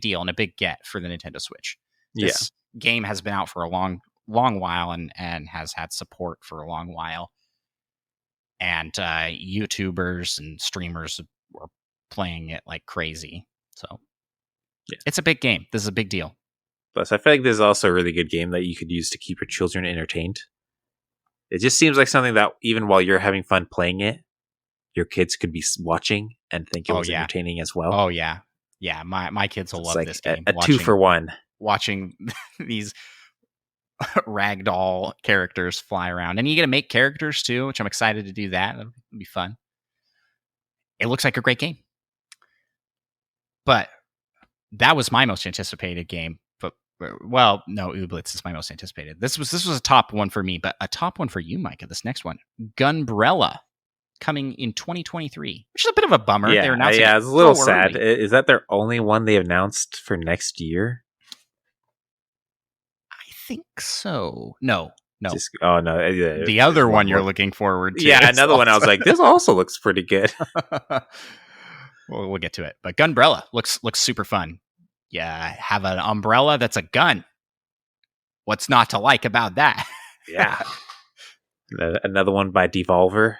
deal and a big get for the Nintendo Switch. This game has been out for a long while and has had support for a long while. And YouTubers and streamers were playing it like crazy. So it's a big game. This is a big deal. Plus, I feel like this is also a really good game that you could use to keep your children entertained. It just seems like something that even while you're having fun playing it, your kids could be watching and think it was entertaining as well. Oh, yeah. Yeah, my kids will love this game. A 2-for-1. Watching these ragdoll characters fly around. And you get to make characters too, which I'm excited to do that. It'll be fun. It looks like a great game. But that was my most anticipated game. But, well, no, Ooblets is my most anticipated. This was a top one for me, but a top one for you, Micah, this next one. Gunbrella, coming in 2023, which is a bit of a bummer. Yeah, it's a little sad. Early. Is that their only one they announced for next year? I think so. No. The other one you're looking forward to. Yeah, another one I was like, this also looks pretty good. Well, we'll get to it. But Gunbrella looks super fun. Yeah, have an umbrella that's a gun. What's not to like about that? Yeah. Another one by Devolver.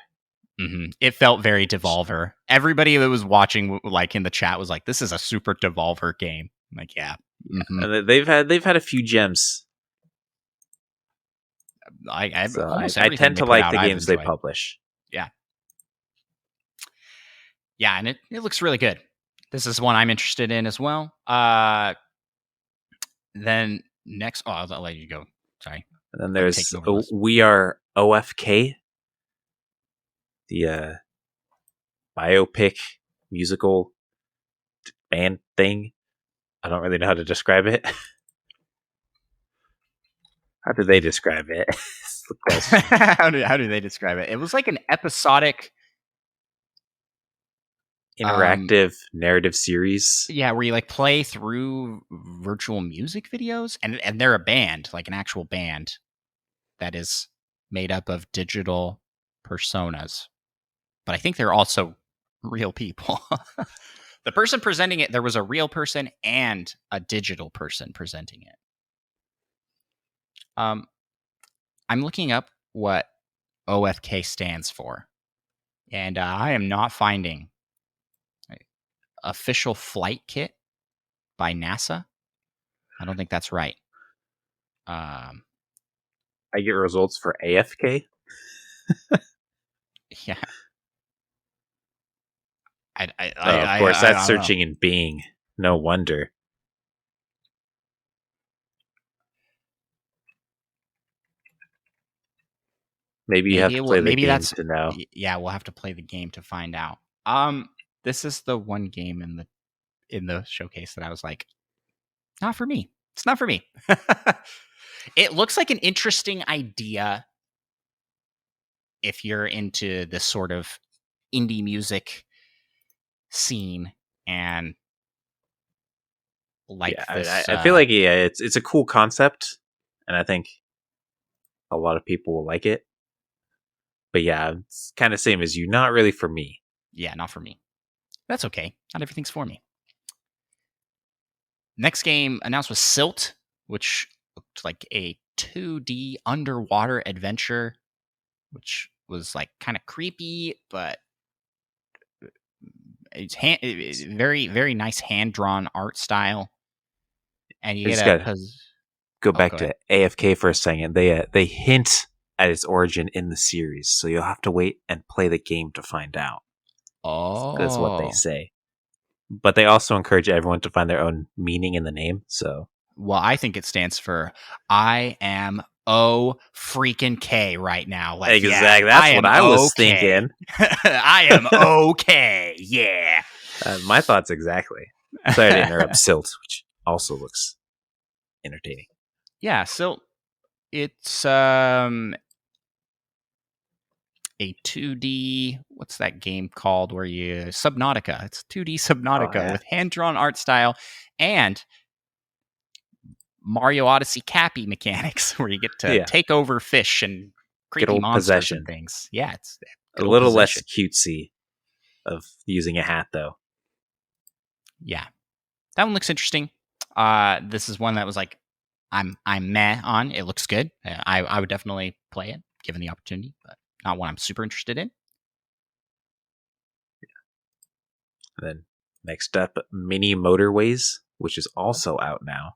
Mm-hmm. It felt very Devolver. Everybody that was watching, like in the chat, was like, "This is a super Devolver game." I'm like, yeah. Mm-hmm. And they've had a few gems. I tend to like the games they publish. Yeah, and it looks really good. This is one I'm interested in as well. Then next, I'll let you go. Sorry. And then there's We Are OFK, the biopic musical band thing. I don't really know how to describe it. How do they describe it? How do they describe it? It was like an episodic interactive narrative series. Yeah, where you like play through virtual music videos, and they're a band, like an actual band that is made up of digital personas. But I think they're also real people. The person presenting it, there was a real person and a digital person presenting it. I'm looking up what OFK stands for. And I am not finding official flight kit by NASA. I don't think that's right. I get results for AFK. Yeah. Of course, that's searching in Bing. No wonder. Maybe you have to play the game to know. Yeah, we'll have to play the game to find out. This is the one game in the showcase that I was like, not for me. It's not for me. It looks like an interesting idea if you're into this sort of indie music scene and like this. I feel like it's a cool concept, and I think a lot of people will like it. But yeah, it's kind of same as you. Not really for me. Yeah, not for me. That's okay. Not everything's for me. Next game announced was Silt, which looked like a 2D underwater adventure, which was like kind of creepy, but it's very, very nice hand-drawn art style. And you get a go back to AFK for a second. They hint at its origin in the series, so you'll have to wait and play the game to find out. Oh, that's what they say. But they also encourage everyone to find their own meaning in the name. So, well, I think it stands for I am O freaking K right now. Like, exactly. That's what I was thinking. I am okay. Yeah. My thoughts exactly. Sorry to interrupt Silt, which also looks entertaining. Yeah, Silt. It's a 2D, what's that game called where you Subnautica. It's 2D Subnautica with hand-drawn art style and Mario Odyssey Cappy mechanics where you get to take over fish and creepy monsters and things. Yeah, it's a little less cutesy of using a hat though. Yeah. That one looks interesting. This is one that was like I'm meh on. It looks good. I would definitely play it given the opportunity, but not one I'm super interested in. Yeah. Then next up, Mini Motorways, which is also out now.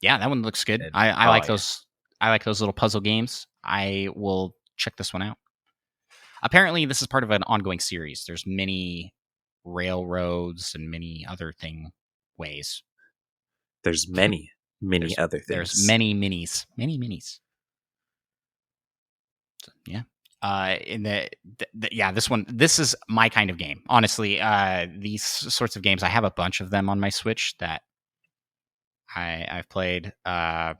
Yeah, that one looks good. I like those. I like those little puzzle games. I will check this one out. Apparently, this is part of an ongoing series. There's many railroads and many other ways. There's many other things. There's many minis. So, yeah. This is my kind of game. Honestly, these sorts of games, I have a bunch of them on my Switch that I've played. I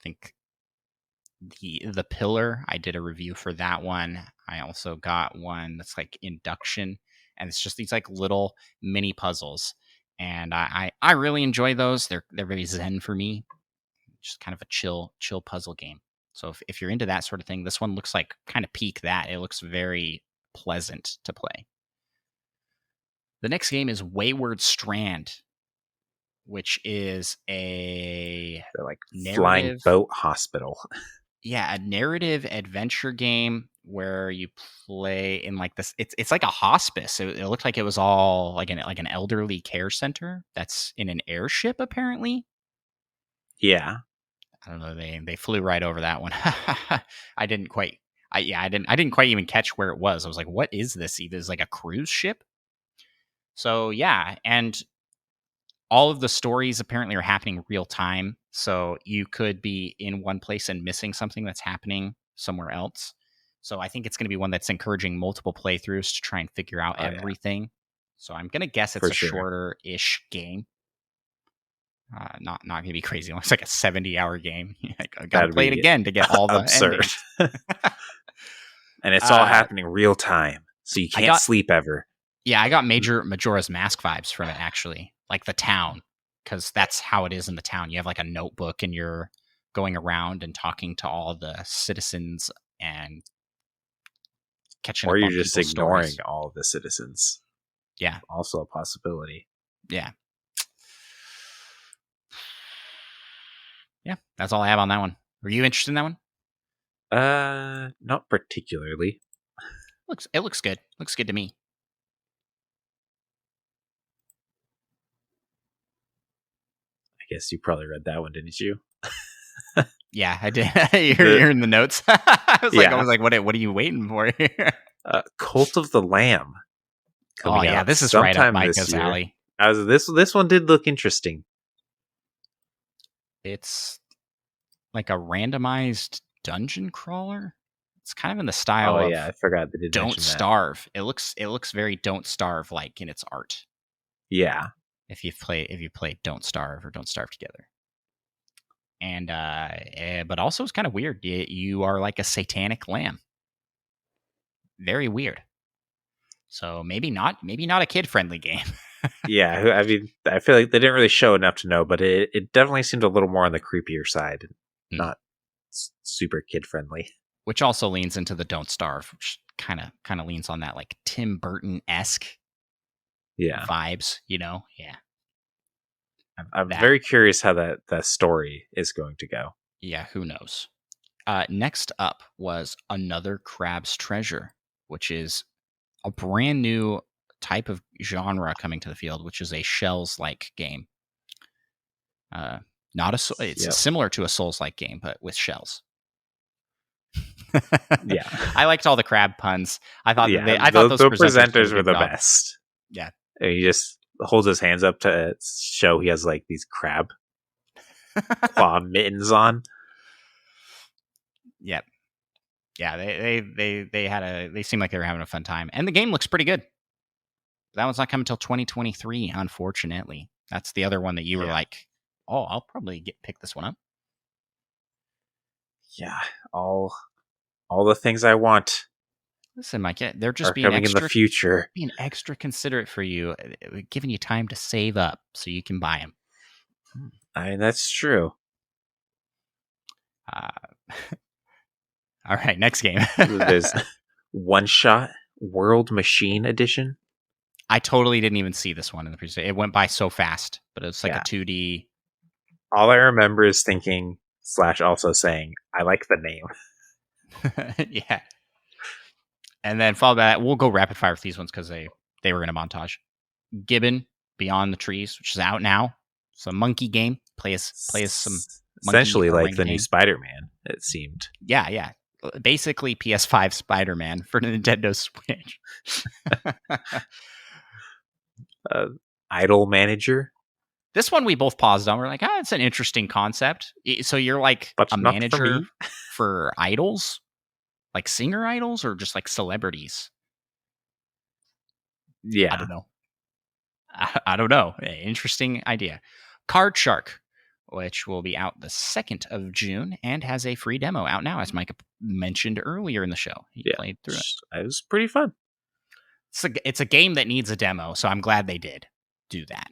think the Pillar, I did a review for that one. I also got one that's like Induction, and it's just these like little mini puzzles, and I really enjoy those. They're very zen for me. Just kind of a chill puzzle game. So if you're into that sort of thing, this one looks like kind of peak that. It looks very pleasant to play. The next game is Wayward Strand, which is a flying boat hospital. Yeah, a narrative adventure game where you play in like this. It's like a hospice. It looked like it was all like an elderly care center that's in an airship, apparently. Yeah. I don't know. They flew right over that one. I didn't quite even catch where it was. I was like, what is this? Either it's like a cruise ship. So yeah, and all of the stories apparently are happening real time. So you could be in one place and missing something that's happening somewhere else. So I think it's going to be one that's encouraging multiple playthroughs to try and figure out everything. Yeah. So I'm going to guess it's shorter-ish game. Not going to be crazy. It looks like a 70-hour game. I got to play it again to get all the absurd. And it's all happening real time, so you can't sleep ever. Yeah, I got Majora's Mask vibes from it, actually. Like the town, because that's how it is in the town. You have like a notebook and you're going around and talking to all the citizens and catching up on people's stories. Or you're just ignoring all the citizens. Yeah. Also a possibility. Yeah. Yeah, that's all I have on that one. Were you interested in that one? Not particularly. It looks good. Looks good to me. I guess you probably read that one, didn't you? Yeah, I did. You're in the notes. I was Yeah. like, what are you waiting for here? Cult of the Lamb. Oh yeah, this is right up Micah's alley. This one did look interesting. It's like a randomized dungeon crawler. It's kind of in the style of I forgot they did Don't mention that. Starve. It looks very Don't Starve like in its art. Yeah. If you play Don't Starve or Don't Starve Together. And but also it's kind of weird. You are like a satanic lamb. Very weird. So maybe not a kid-friendly game. Yeah, I mean, I feel like they didn't really show enough to know, but it definitely seemed a little more on the creepier side, not super kid-friendly. Which also leans into the Don't Starve, which kind of leans on that like Tim Burton-esque vibes, you know? Yeah. I'm very curious how that story is going to go. Yeah, who knows? Next up was Another Crab's Treasure, which is a brand new type of genre coming to the field, which is a Shells-like game. It's similar to a Souls-like game, but with shells. Yeah, I liked all the crab puns. I thought those presenters were the best. Yeah, and he just holds his hands up to show he has like these crab claw mittens on. Yep. Yeah, they seem like they were having a fun time, and the game looks pretty good. That one's not coming until 2023, unfortunately. That's the other one that you were like, oh, I'll probably pick this one up. Yeah, all the things I want. Listen, Mike, they're just being coming in the future. Being extra considerate for you, giving you time to save up so you can buy them. I mean, that's true. All right, next game. There's One Shot World Machine Edition. I totally didn't even see this one in the presentation. It went by so fast, but it's like a 2D. All I remember is thinking / also saying, I like the name. Yeah. And then followed by that, we'll go rapid fire with these ones because they were in a montage. Gibbon, Beyond the Trees, which is out now. It's a monkey game. Play as some essentially like the new Spider-Man, it seemed. Yeah. Basically PS5 Spider-Man for the Nintendo Switch. Idol Manager. This one we both paused on. We're like, it's an interesting concept. So you're like a manager for idols? Like singer idols or just like celebrities? Yeah. I don't know. Interesting idea. Card Shark, which will be out the 2nd of June and has a free demo out now, as Mike mentioned earlier in the show. He played through it. It was pretty fun. It's a game that needs a demo, so I'm glad they did do that.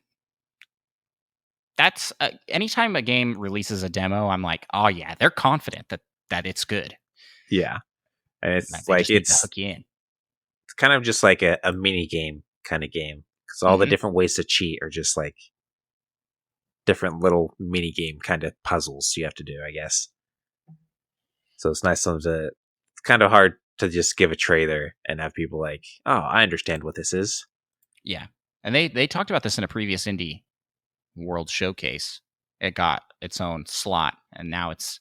That's anytime a game releases a demo, I'm like, oh yeah, they're confident that it's good. Yeah. And it's like it's hook you in. It's kind of just like a mini game kind of game because all the different ways to cheat are just like different little mini game kind of puzzles you have to do, I guess. So it's nice to. It's kind of hard to just give a trailer and have people like, oh, I understand what this is. Yeah, and they talked about this in a previous Indie World Showcase. It got its own slot, and now it's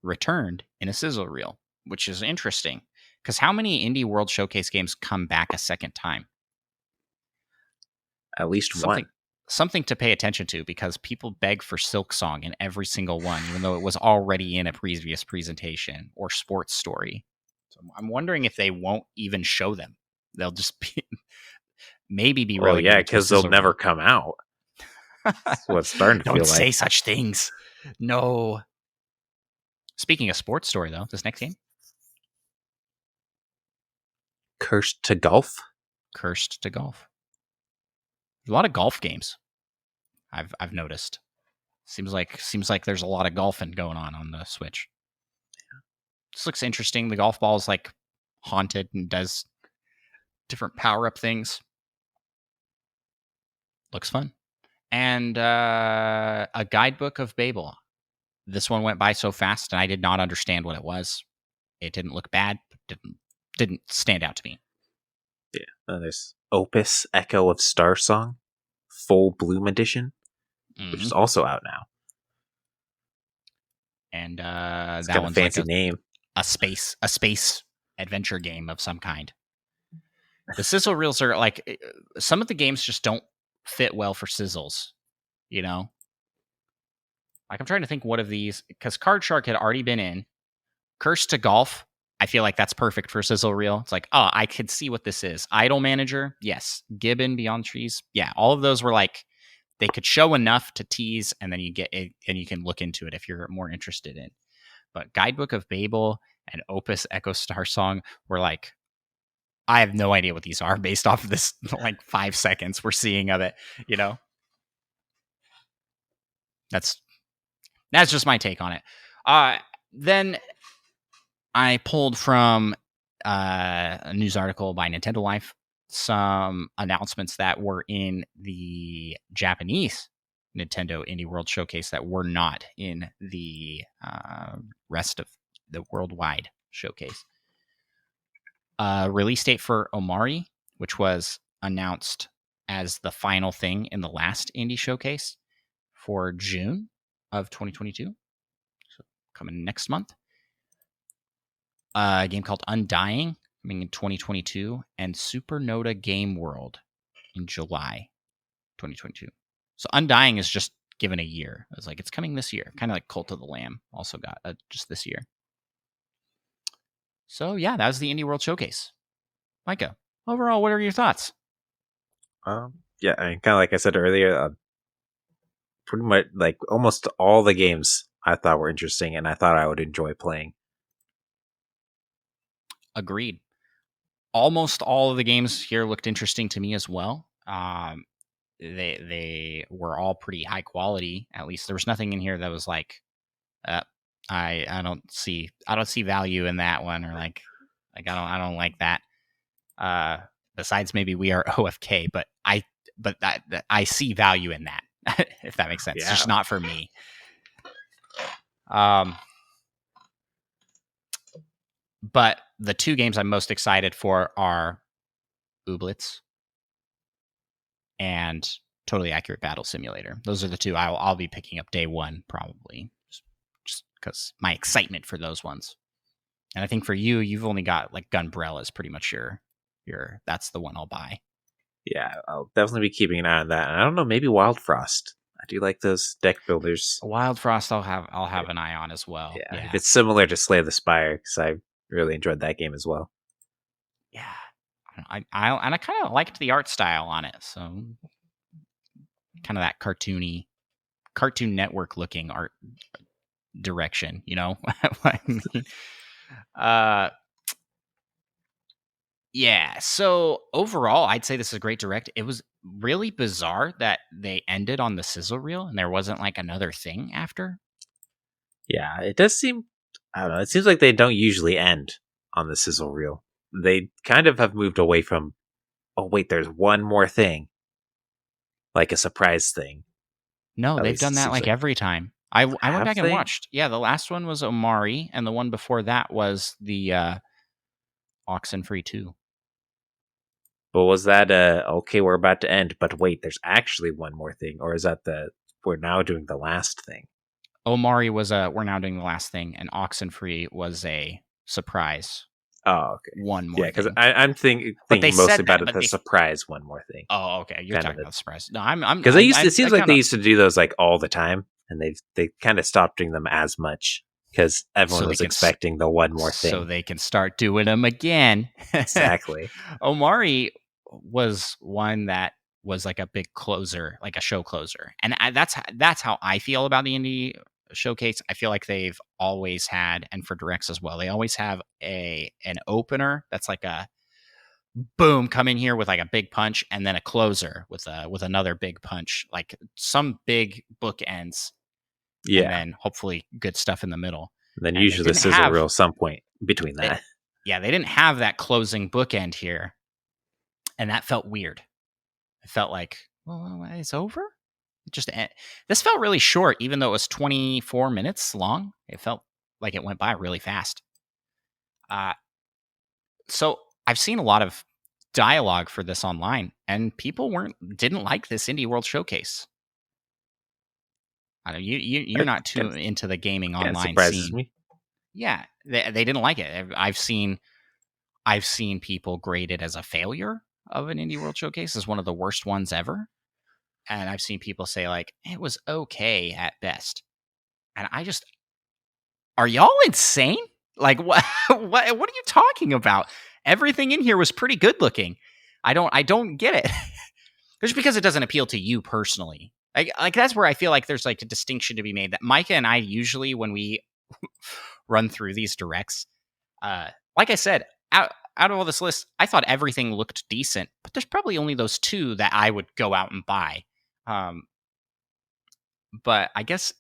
returned in a sizzle reel, which is interesting. Because how many Indie World Showcase games come back a second time? At least one. Something to pay attention to, because people beg for Silk Song in every single one, even though it was already in a previous presentation, or Sports Story. So I'm wondering if they won't even show them. They'll just be really. Well, yeah, because they'll never come out. That's what it's starting to feel like. Don't say such things. No. Speaking of Sports Story, though, this next game. Cursed to Golf. There's a lot of golf games. I've noticed. Seems like there's a lot of golfing going on the Switch. This looks interesting. The golf ball is like haunted and does different power-up things. Looks fun. And a guidebook of Babel. This one went by so fast, and I did not understand what it was. It didn't look bad, but didn't stand out to me. Yeah. Then there's Opus Echo of Star Song, Full Bloom Edition, which is also out now. And It's that got a one's fancy like name. a space adventure game of some kind. The sizzle reels are like some of the games just don't fit well for sizzles, you know? Like I'm trying to think what of these, because Card Shark had already been in. Curse to Golf, I feel like that's perfect for sizzle reel. It's like, oh, I could see what this is. Idle Manager, yes. Gibbon, Beyond Trees, yeah. All of those were like, they could show enough to tease, and then you get it, and you can look into it if you're more interested in. But Guidebook of Babel and Opus Echo Star Song were like, I have no idea what these are based off of this like 5 seconds we're seeing of it, you know? That's just my take on it. Then I pulled from a news article by Nintendo Life some announcements that were in the Japanese Nintendo Indie World Showcase that were not in the rest of the worldwide showcase. Release date for Omari, which was announced as the final thing in the last indie showcase for June of 2022. So coming next month. A game called Undying coming in 2022, and Supernova Game World in July 2022. So Undying is just given a year. It's like it's coming this year, kind of like Cult of the Lamb also got just this year. So yeah, that was the Indie World Showcase. Micah, overall, what are your thoughts? Yeah, I mean, kind of like I said earlier, pretty much like almost all the games I thought were interesting and I thought I would enjoy playing. Agreed. Almost all of the games here looked interesting to me as well. They were all pretty high quality. At least there was nothing in here that was like, I don't see value in that one, or like I don't like that. Besides maybe We Are OFK, but I see value in that. If that makes sense. Yeah. It's just not for me. But the two games I'm most excited for are Ooblets and Totally Accurate Battle Simulator. Those are the two I'll be picking up day one, probably, just because my excitement for those ones. And I think for you, you've only got like Gunbrella is pretty much your that's the one I'll buy. Yeah, I'll definitely be keeping an eye on that. And I don't know, maybe Wild Frost. I do like those deck builders. Wild Frost, I'll have an eye on as well. Yeah. If it's similar to Slay the Spire, because I really enjoyed that game as well. Yeah, I kind of liked the art style on it, so kind of that Cartoon Network looking art direction, you know. Yeah, so overall I'd say this is a great direct. It was really bizarre that they ended on the sizzle reel and there wasn't like another thing after. Yeah, it does seem, I don't know, it seems like they don't usually end on the sizzle reel. They kind of have moved away from, oh wait, there's one more thing, like a surprise thing. No, At they've least done it that seems like every time. I went Have back and they? watched. Yeah, the last one was Omari, and the one before that was the Oxenfree 2. But was that okay, we're about to end, but wait, there's actually one more thing, or is that we're now doing the last thing? Omari was we're now doing the last thing, and Oxenfree was a surprise. Oh, okay. One more. Yeah, because I'm thinking mostly about it, the surprise one more thing. Oh, okay. You're talking about the surprise. No, I'm because it seems like they used to do those like all the time, and they kind of stopped doing them as much because everyone was expecting the one more thing, so they can start doing them again. Exactly. Omari was one that was like a big closer, like a show closer, and that's how I feel about the indie showcase. I feel like they've always had, and for directs as well, they always have an opener that's like a boom, come in here with like a big punch, and then a closer with another big punch, like some big bookends. Yeah, and then hopefully good stuff in the middle. And then usually the sizzle reel some point between that. They didn't have that closing bookend here, and that felt weird. It felt like, well, it's over. This felt really short, even though it was 24 minutes long. It felt like it went by really fast. So I've seen a lot of dialogue for this online, and people didn't like this Indie World Showcase. I don't, you're not too into the gaming online surprises scene. me. Yeah, they didn't like it. I've seen people grade it as a failure of an Indie World Showcase, as one of the worst ones ever. And I've seen people say like it was okay at best. And are y'all insane? Like what what are you talking about? Everything in here was pretty good looking. I don't get it. Just because it doesn't appeal to you personally. Like that's where I feel like there's like a distinction to be made, that Micah and I usually, when we run through these directs, like I said, out of all this list, I thought everything looked decent, but there's probably only those two that I would go out and buy. But I guess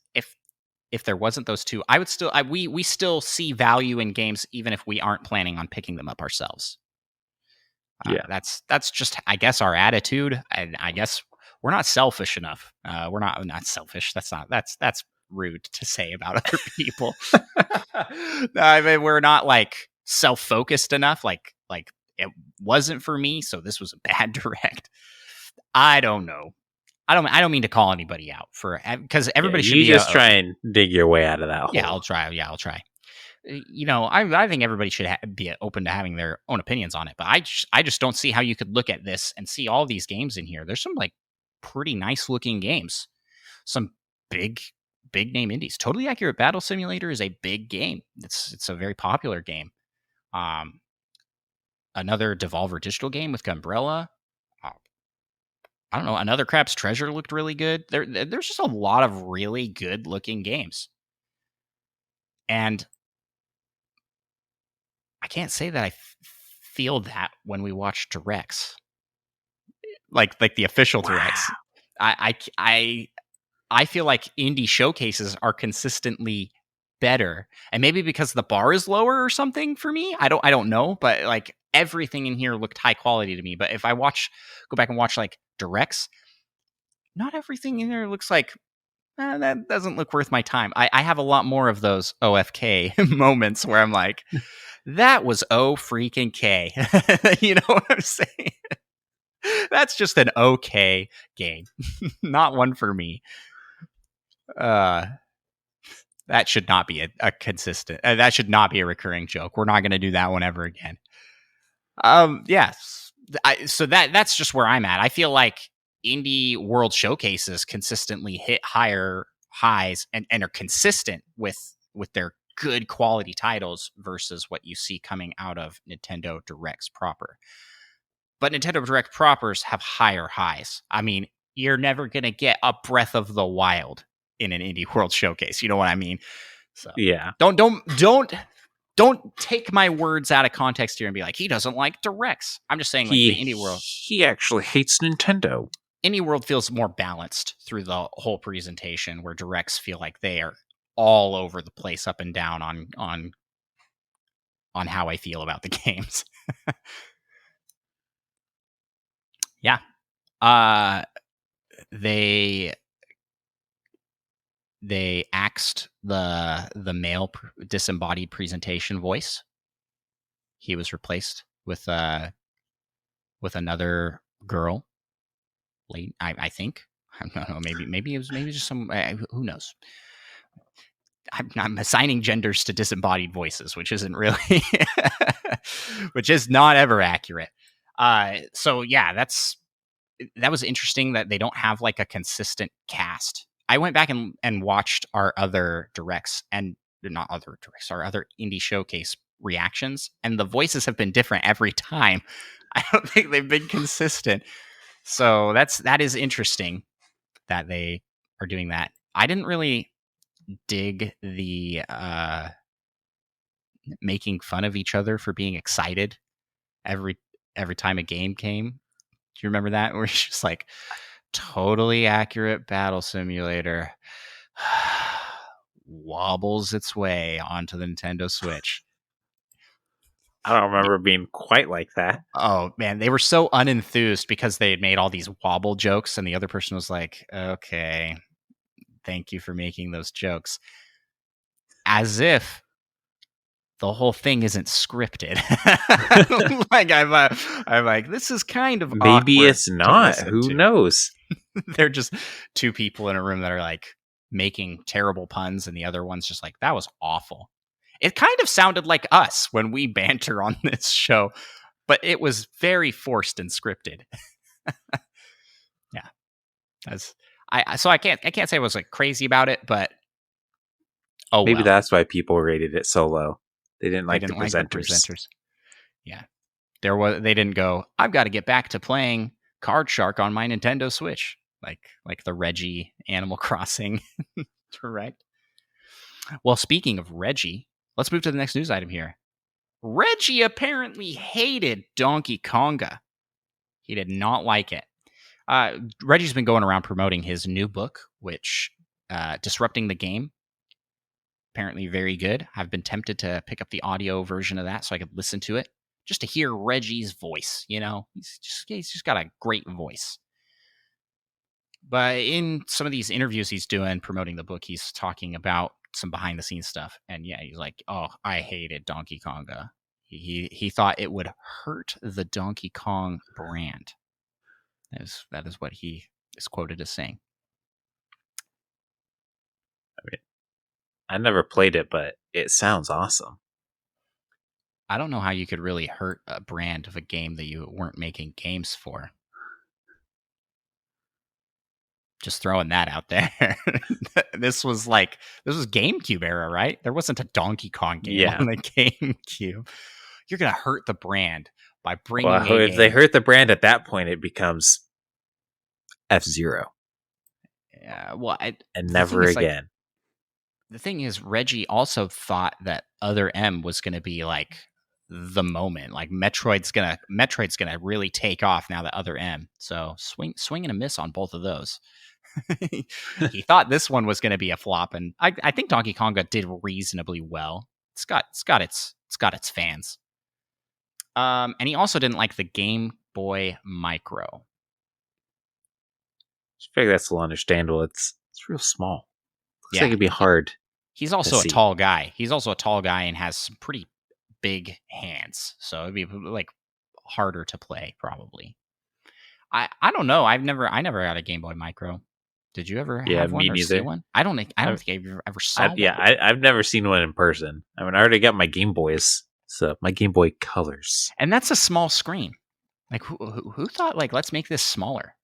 if there wasn't those two, I would still we still see value in games even if we aren't planning on picking them up ourselves. Yeah, that's just, I guess, our attitude, and I guess we're not selfish enough. We're not selfish. That's rude to say about other people. No, I mean, we're not like self-focused enough. Like it wasn't for me, so this was a bad direct. I don't know. I don't mean to call anybody out for, because everybody should you be just try and dig your way out of that hole. Yeah, I'll try. You know, I think everybody should be open to having their own opinions on it. But I just don't see how you could look at this and see all these games in here. There's some like pretty nice looking games, some big name indies. Totally Accurate Battle Simulator is a big game. It's a very popular game. Another Devolver Digital game with Umbrella. I don't know. Another Crab's Treasure looked really good. There's just a lot of really good looking games. And I can't say that I feel that when we watch directs, like the official directs. I feel like indie showcases are consistently better, and maybe because the bar is lower or something for me. I don't know, but like everything in here looked high quality to me. But if I go back and watch like directs, not everything in there looks like that doesn't look worth my time. I have a lot more of those OFK moments where I'm like, that was freaking K. You know what I'm saying? That's just an okay game. Not one for me. That should not be a consistent, that should not be a recurring joke. We're not going to do that one ever again. Yes. So that's just where I'm at. I feel like indie world showcases consistently hit higher highs and are consistent with their good quality titles versus what you see coming out of Nintendo Directs proper. But Nintendo Direct propers have higher highs. I mean, you're never going to get a Breath of the Wild in an indie world showcase. You know what I mean? So yeah. Don't take my words out of context here and be like, he doesn't like directs. I'm just saying, like, the indie world. He actually hates Nintendo. Indie world feels more balanced through the whole presentation, where directs feel like they are all over the place, up and down on how I feel about the games. Yeah. They axed the male disembodied presentation voice. He was replaced with another girl. I think. I don't know. Maybe it was just some. Who knows? I'm assigning genders to disembodied voices, which isn't really, which is not ever accurate. So yeah, that was interesting that they don't have like a consistent cast. I went back and watched our other directs, and not other directs, our other indie showcase reactions, and the voices have been different every time. I don't think they've been consistent. So that is interesting that they are doing that. I didn't really dig the making fun of each other for being excited every time a game came. Do you remember that? Where it's just like, Totally Accurate Battle Simulator wobbles its way onto the Nintendo Switch. I don't remember being quite like that. Oh man, they were so unenthused because they had made all these wobble jokes, and the other person was like, okay, thank you for making those jokes. As if the whole thing isn't scripted. Like I'm like, this is kind of Maybe awkward it's to not. listen Who to. knows? They're just two people in a room that are like making terrible puns, and the other one's just like, that was awful. It kind of sounded like us when we banter on this show, but it was very forced and scripted. Yeah, so I can't say I was like crazy about it, but Maybe well. that's why people rated it so low. They didn't They like didn't the like presenters. the presenters. Yeah, they didn't go, I've got to get back to playing Card Shark on my Nintendo Switch, like the Reggie Animal Crossing. Right. Well, speaking of Reggie, let's move to the next news item here. Reggie apparently hated Donkey Konga. He did not like it. Reggie's been going around promoting his new book, which Disrupting the Game. Apparently very good. I've been tempted to pick up the audio version of that so I could listen to it, just to hear Reggie's voice. You know, he's just got a great voice. But in some of these interviews he's doing promoting the book, he's talking about some behind the scenes stuff. And yeah, he's like, oh, I hated Donkey Konga. He thought it would hurt the Donkey Kong brand. That is what he is quoted as saying. I mean, I never played it, but it sounds awesome. I don't know how you could really hurt a brand of a game that you weren't making games for. Just throwing that out there. This was GameCube era, right? There wasn't a Donkey Kong game on the GameCube. You're going to hurt the brand by bringing if they hurt the brand at that point, it becomes F-Zero. Yeah, well, and never again. The thing is, Reggie also thought that Other M was going to be like the moment. Like Metroid's gonna really take off now that Other M. So swing and a miss on both of those. He thought this one was going to be a flop, and I think Donkey Konga did reasonably well. It's got its fans. And he also didn't like the Game Boy Micro. I figure that's a little understandable. It's real small. Looks Yeah. like it'd be hard. He's also a tall guy. He's also a tall guy and has some pretty big hands, so it'd be like harder to play probably. I don't know. I never had a Game Boy Micro. Did you ever have one me or neither. see one? I don't think I ever saw one. I've never seen one in person. I mean, I already got my Game Boys, so my Game Boy Colors. And that's a small screen. Like who thought like let's make this smaller?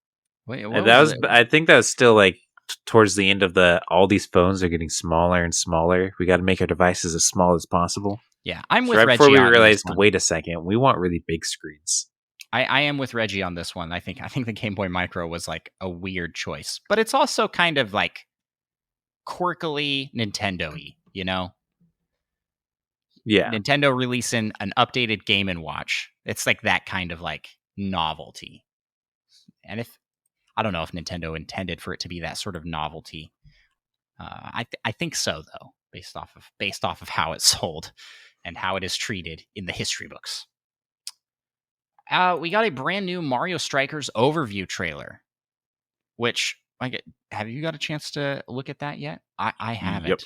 I think that was still like towards the end of all these phones are getting smaller and smaller. We got to make our devices as small as possible. Yeah, I'm with right Reggie. Before we on realized, this one. wait a second, we want really big screens. I am with Reggie on this one. I think the Game Boy Micro was like a weird choice, but it's also kind of like quirkily Nintendo-y, you know? Yeah. Nintendo releasing an updated Game & Watch. It's like that kind of like novelty. And I don't know if Nintendo intended for it to be that sort of novelty. I think so though, based off of how it's sold and how it is treated in the history books. We got a brand new Mario Strikers overview trailer, which have you got a chance to look at that yet? I haven't. Yep.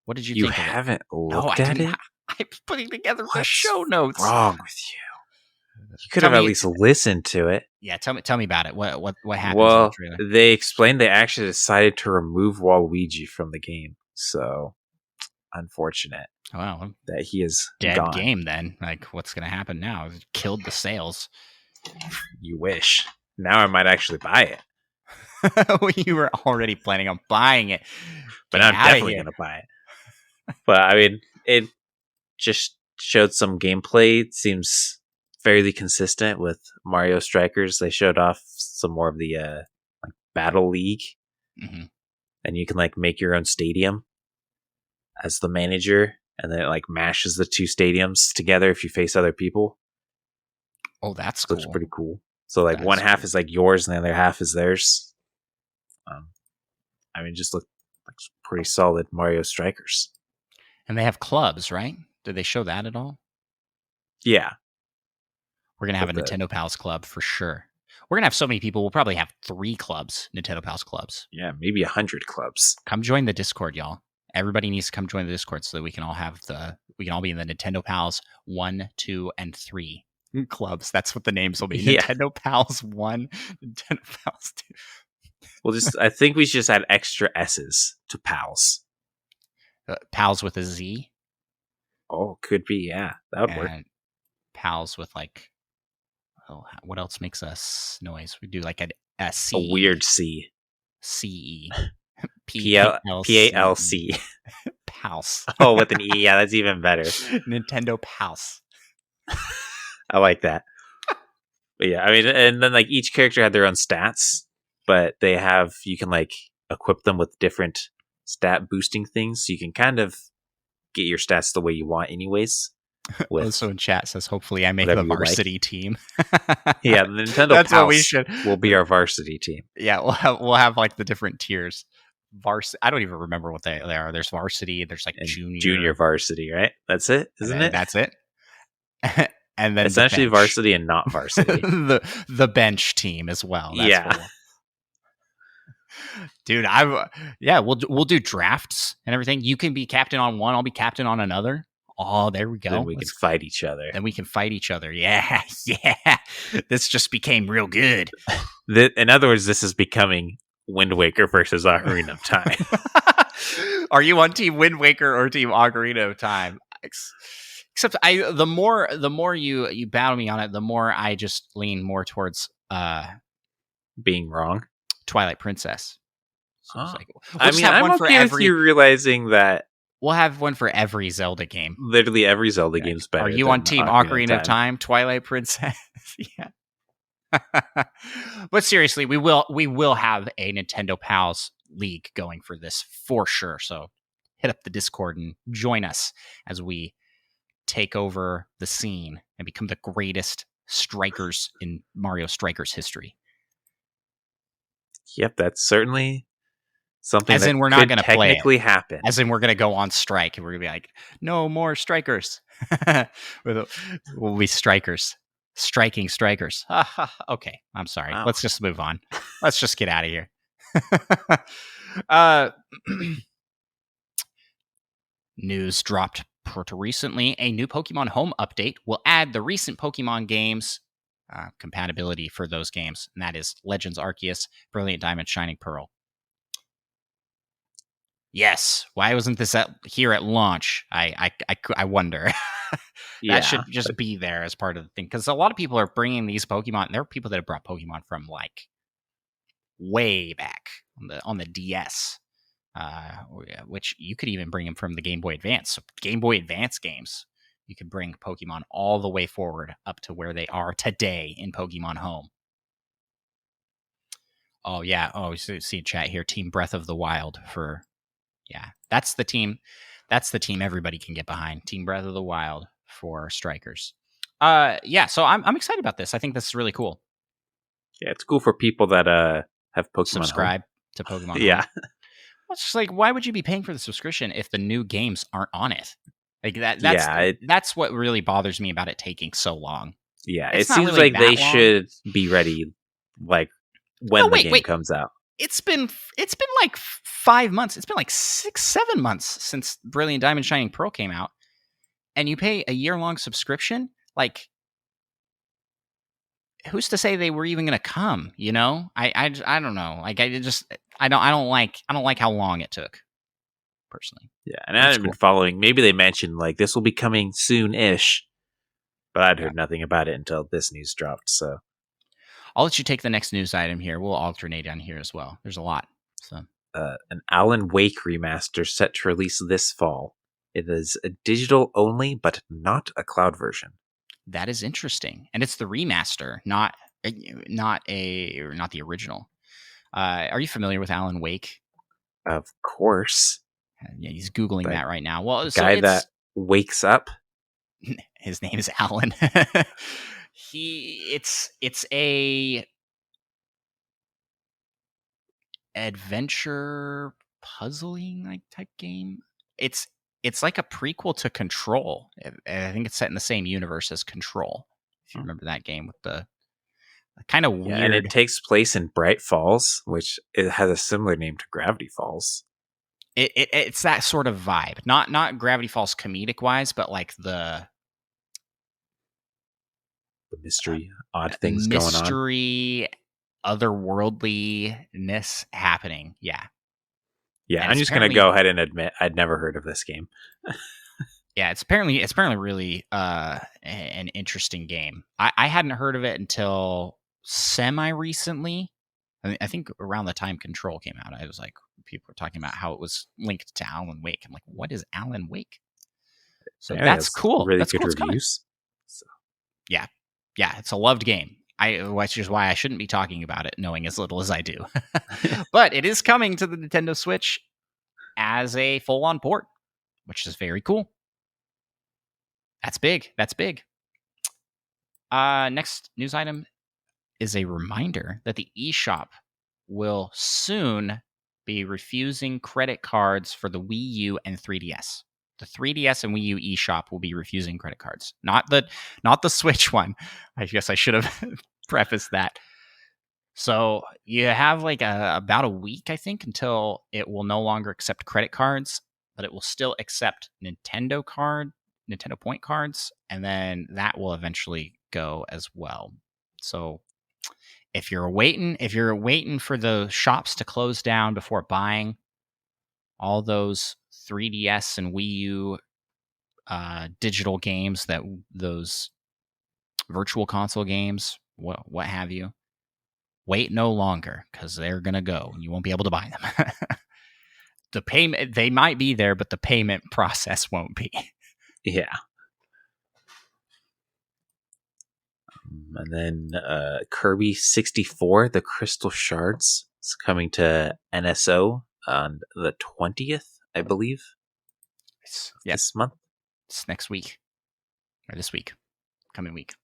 What did you You think? You haven't looked at it? I'm putting together the What's show notes. What's wrong with you? You could have at least listened to it. Yeah, tell me about it. What happened? Well, in the trailer? they explained they actually decided to remove Waluigi from the game. So, unfortunate. Wow, that he is dead gone. game then. Like, what's going to happen now? It killed the sales. You wish. Now I might actually buy it. You were already planning on buying it. But I'm definitely going to buy it. But, I mean, it just showed some gameplay. It seems fairly consistent with Mario Strikers. They showed off some more of the like Battle League. Mm-hmm. And you can like make your own stadium as the manager. And then it like mashes the two stadiums together if you face other people. Oh, that's cool. It's pretty cool. So like one half is like yours and the other half is theirs. I mean, just look like pretty solid Mario Strikers. And they have clubs, right? Did they show that at all? Yeah. We're going to have a Nintendo Pals club for sure. We're going to have so many people. We'll probably have 3 clubs, Nintendo Pals clubs. Yeah, maybe 100 clubs. Come join the Discord, y'all. Everybody needs to come join the Discord so that we can all be in the Nintendo Pals 1, 2, and 3 clubs. That's what the names will be. Yeah. Nintendo Pals 1, Nintendo Pals 2. I think we should just add extra S's to pals. Pals with a Z. Oh, could be. Yeah, that would work. And pals with what else makes us noise? We do like a C. A weird C. C-E. P-A-L-C. Pals. Oh, with an E. Yeah, that's even better. Nintendo Pals. I like that. But yeah, I mean, and then like each character had their own stats, but you can like equip them with different stat boosting things, so you can kind of get your stats the way you want anyways. Also in chat says, hopefully I make the varsity team. Yeah, the Nintendo That's Pals what we should. Will be our varsity team. Yeah, we'll have like the different tiers. Varsity. I don't even remember what they are. There's varsity. There's like junior varsity, right? That's it, isn't it? That's it. And then essentially varsity and not varsity. the bench team as well. That's dude, we'll do drafts and everything. You can be captain on one, I'll be captain on another. Oh, there we go. Then we can fight each other. Yeah. This just became real good. In other words, this is becoming Wind Waker versus Ocarina of Time. Are you on Team Wind Waker or Team Ocarina of Time? Except the more you battle me on it, the more I just lean more towards being wrong. Twilight Princess. So I'm okay with you realizing that we'll have one for every Zelda game. Literally every Zelda game's better. Are you on Team Ocarina of Time, Twilight Princess? Yeah. But seriously, we will have a Nintendo Pals League going for this for sure. So hit up the Discord and join us as we take over the scene and become the greatest strikers in Mario Strikers history. Yep, that's certainly something as that in we're not going to technically happen. As in we're going to go on strike and we're going to be like, no more strikers. We'll be strikers. Striking strikers. Okay, I'm sorry. Wow. Let's just move on. Let's just get out of here. News dropped recently. A new Pokemon Home update will add the recent Pokemon games compatibility for those games, and that is Legends Arceus, Brilliant Diamond, Shining Pearl. Yes. Why wasn't this here at launch? I wonder. That should just be there as part of the thing, because a lot of people are bringing these Pokemon. There are people that have brought Pokemon from like way back on the DS, which you could even bring them from the Game Boy Advance. So Game Boy Advance games, you could bring Pokemon all the way forward up to where they are today in Pokemon Home. Oh yeah. Oh, we see a chat here. Team Breath of the Wild for. Yeah, that's the team. That's the team everybody can get behind. Team Breath of the Wild for strikers. Yeah, so I'm excited about this. I think this is really cool. Yeah, it's cool for people that have Pokemon subscribe to Pokemon. Yeah. Home. Well, it's just like, why would you be paying for the subscription if the new games aren't on it? Like that's what really bothers me about it taking so long. Yeah, it seems really like they should be ready like when the game comes out. It's been like 5 months. It's been like 6-7 months since Brilliant Diamond Shining Pearl came out, and you pay a year-long subscription. Like, who's to say they were even going to come? You know, I don't know. Like, I don't like how long it took. Personally, yeah, and I haven't been following. Maybe they mentioned like this will be coming soon-ish, but I'd heard nothing about it until this news dropped. So. I'll let you take the next news item here. We'll alternate on here as well. There's a lot. So, an Alan Wake remaster set to release this fall. It is a digital only, but not a cloud version. That is interesting, and it's the remaster, not the original. Are you familiar with Alan Wake? Of course. Yeah, he's googling that right now. Well, guy that wakes up. His name is Alan. It's a adventure puzzling like type game. It's like a prequel to Control. I think it's set in the same universe as Control. If you remember that game with the kind of weird. And it takes place in Bright Falls, which it has a similar name to Gravity Falls. It's that sort of vibe. Not Gravity Falls comedic wise, but like the mystery, odd things going on. mystery, otherworldliness happening. Yeah. Yeah, And I'm it's just gonna apparently- go ahead and admit I'd never heard of this game. Yeah, it's apparently really an interesting game. I hadn't heard of it until semi recently. I think around the time Control came out, I was like, people were talking about how it was linked to Alan Wake. I'm like, what is Alan Wake? So Apparently that's it has cool. Really That's good cool. It's coming. reviews. So, Yeah, it's a loved game. Which is why I shouldn't be talking about it, knowing as little as I do. But it is coming to the Nintendo Switch as a full-on port, which is very cool. That's big. Next news item is a reminder that the eShop will soon be refusing credit cards for the Wii U and 3DS. The 3DS and Wii U eShop will be refusing credit cards. Not the Switch one. I guess I should have prefaced that. So you have like about a week, I think, until it will no longer accept credit cards, but it will still accept Nintendo point cards, and then that will eventually go as well. So if you're waiting for the shops to close down before buying all those 3DS and Wii U digital games, those virtual console games, what have you, wait no longer, because they're gonna go and you won't be able to buy them. The payment, they might be there, but the payment process won't be. yeah. And then Kirby 64, the Crystal Shards, is coming to NSO on the 20th, I believe. This month. It's next week. Or this week. Coming week.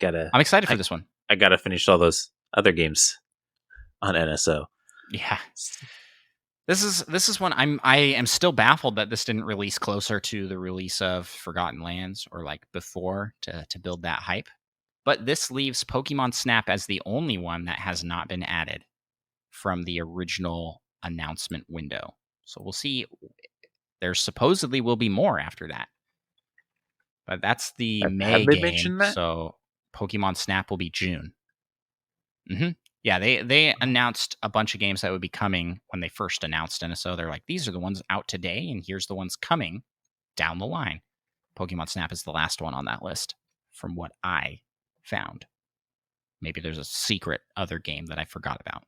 I'm excited for this one. I gotta finish all those other games on NSO. Yeah. This is one I am still baffled that this didn't release closer to the release of Forgotten Lands, or like before, to build that hype. But this leaves Pokemon Snap as the only one that has not been added from the original announcement window. So we'll see. There supposedly will be more after that. But that's the May game. So Pokemon Snap will be June. Mm-hmm. Yeah, they announced a bunch of games that would be coming when they first announced NSO. They're like, these are the ones out today, and here's the ones coming down the line. Pokemon Snap is the last one on that list, from what I found. Maybe there's a secret other game that I forgot about,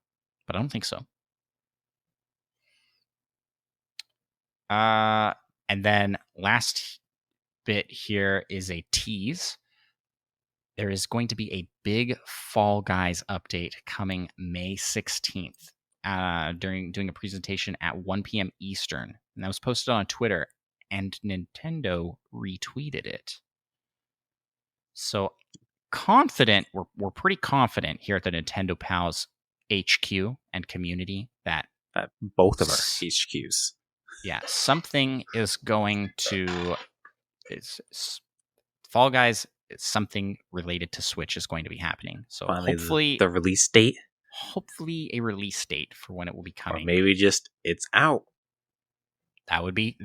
but I don't think so. And then last bit here is a tease. There is going to be a big Fall Guys update coming May 16th doing a presentation at 1 p.m. Eastern. And that was posted on Twitter, and Nintendo retweeted it. So confident, we're pretty confident here at the Nintendo Pals HQ and community that both of our HQs. Yeah, something is going to... Fall Guys, something related to Switch is going to be happening. So finally, hopefully the release date. Hopefully a release date for when it will be coming. Or maybe just it's out. That would be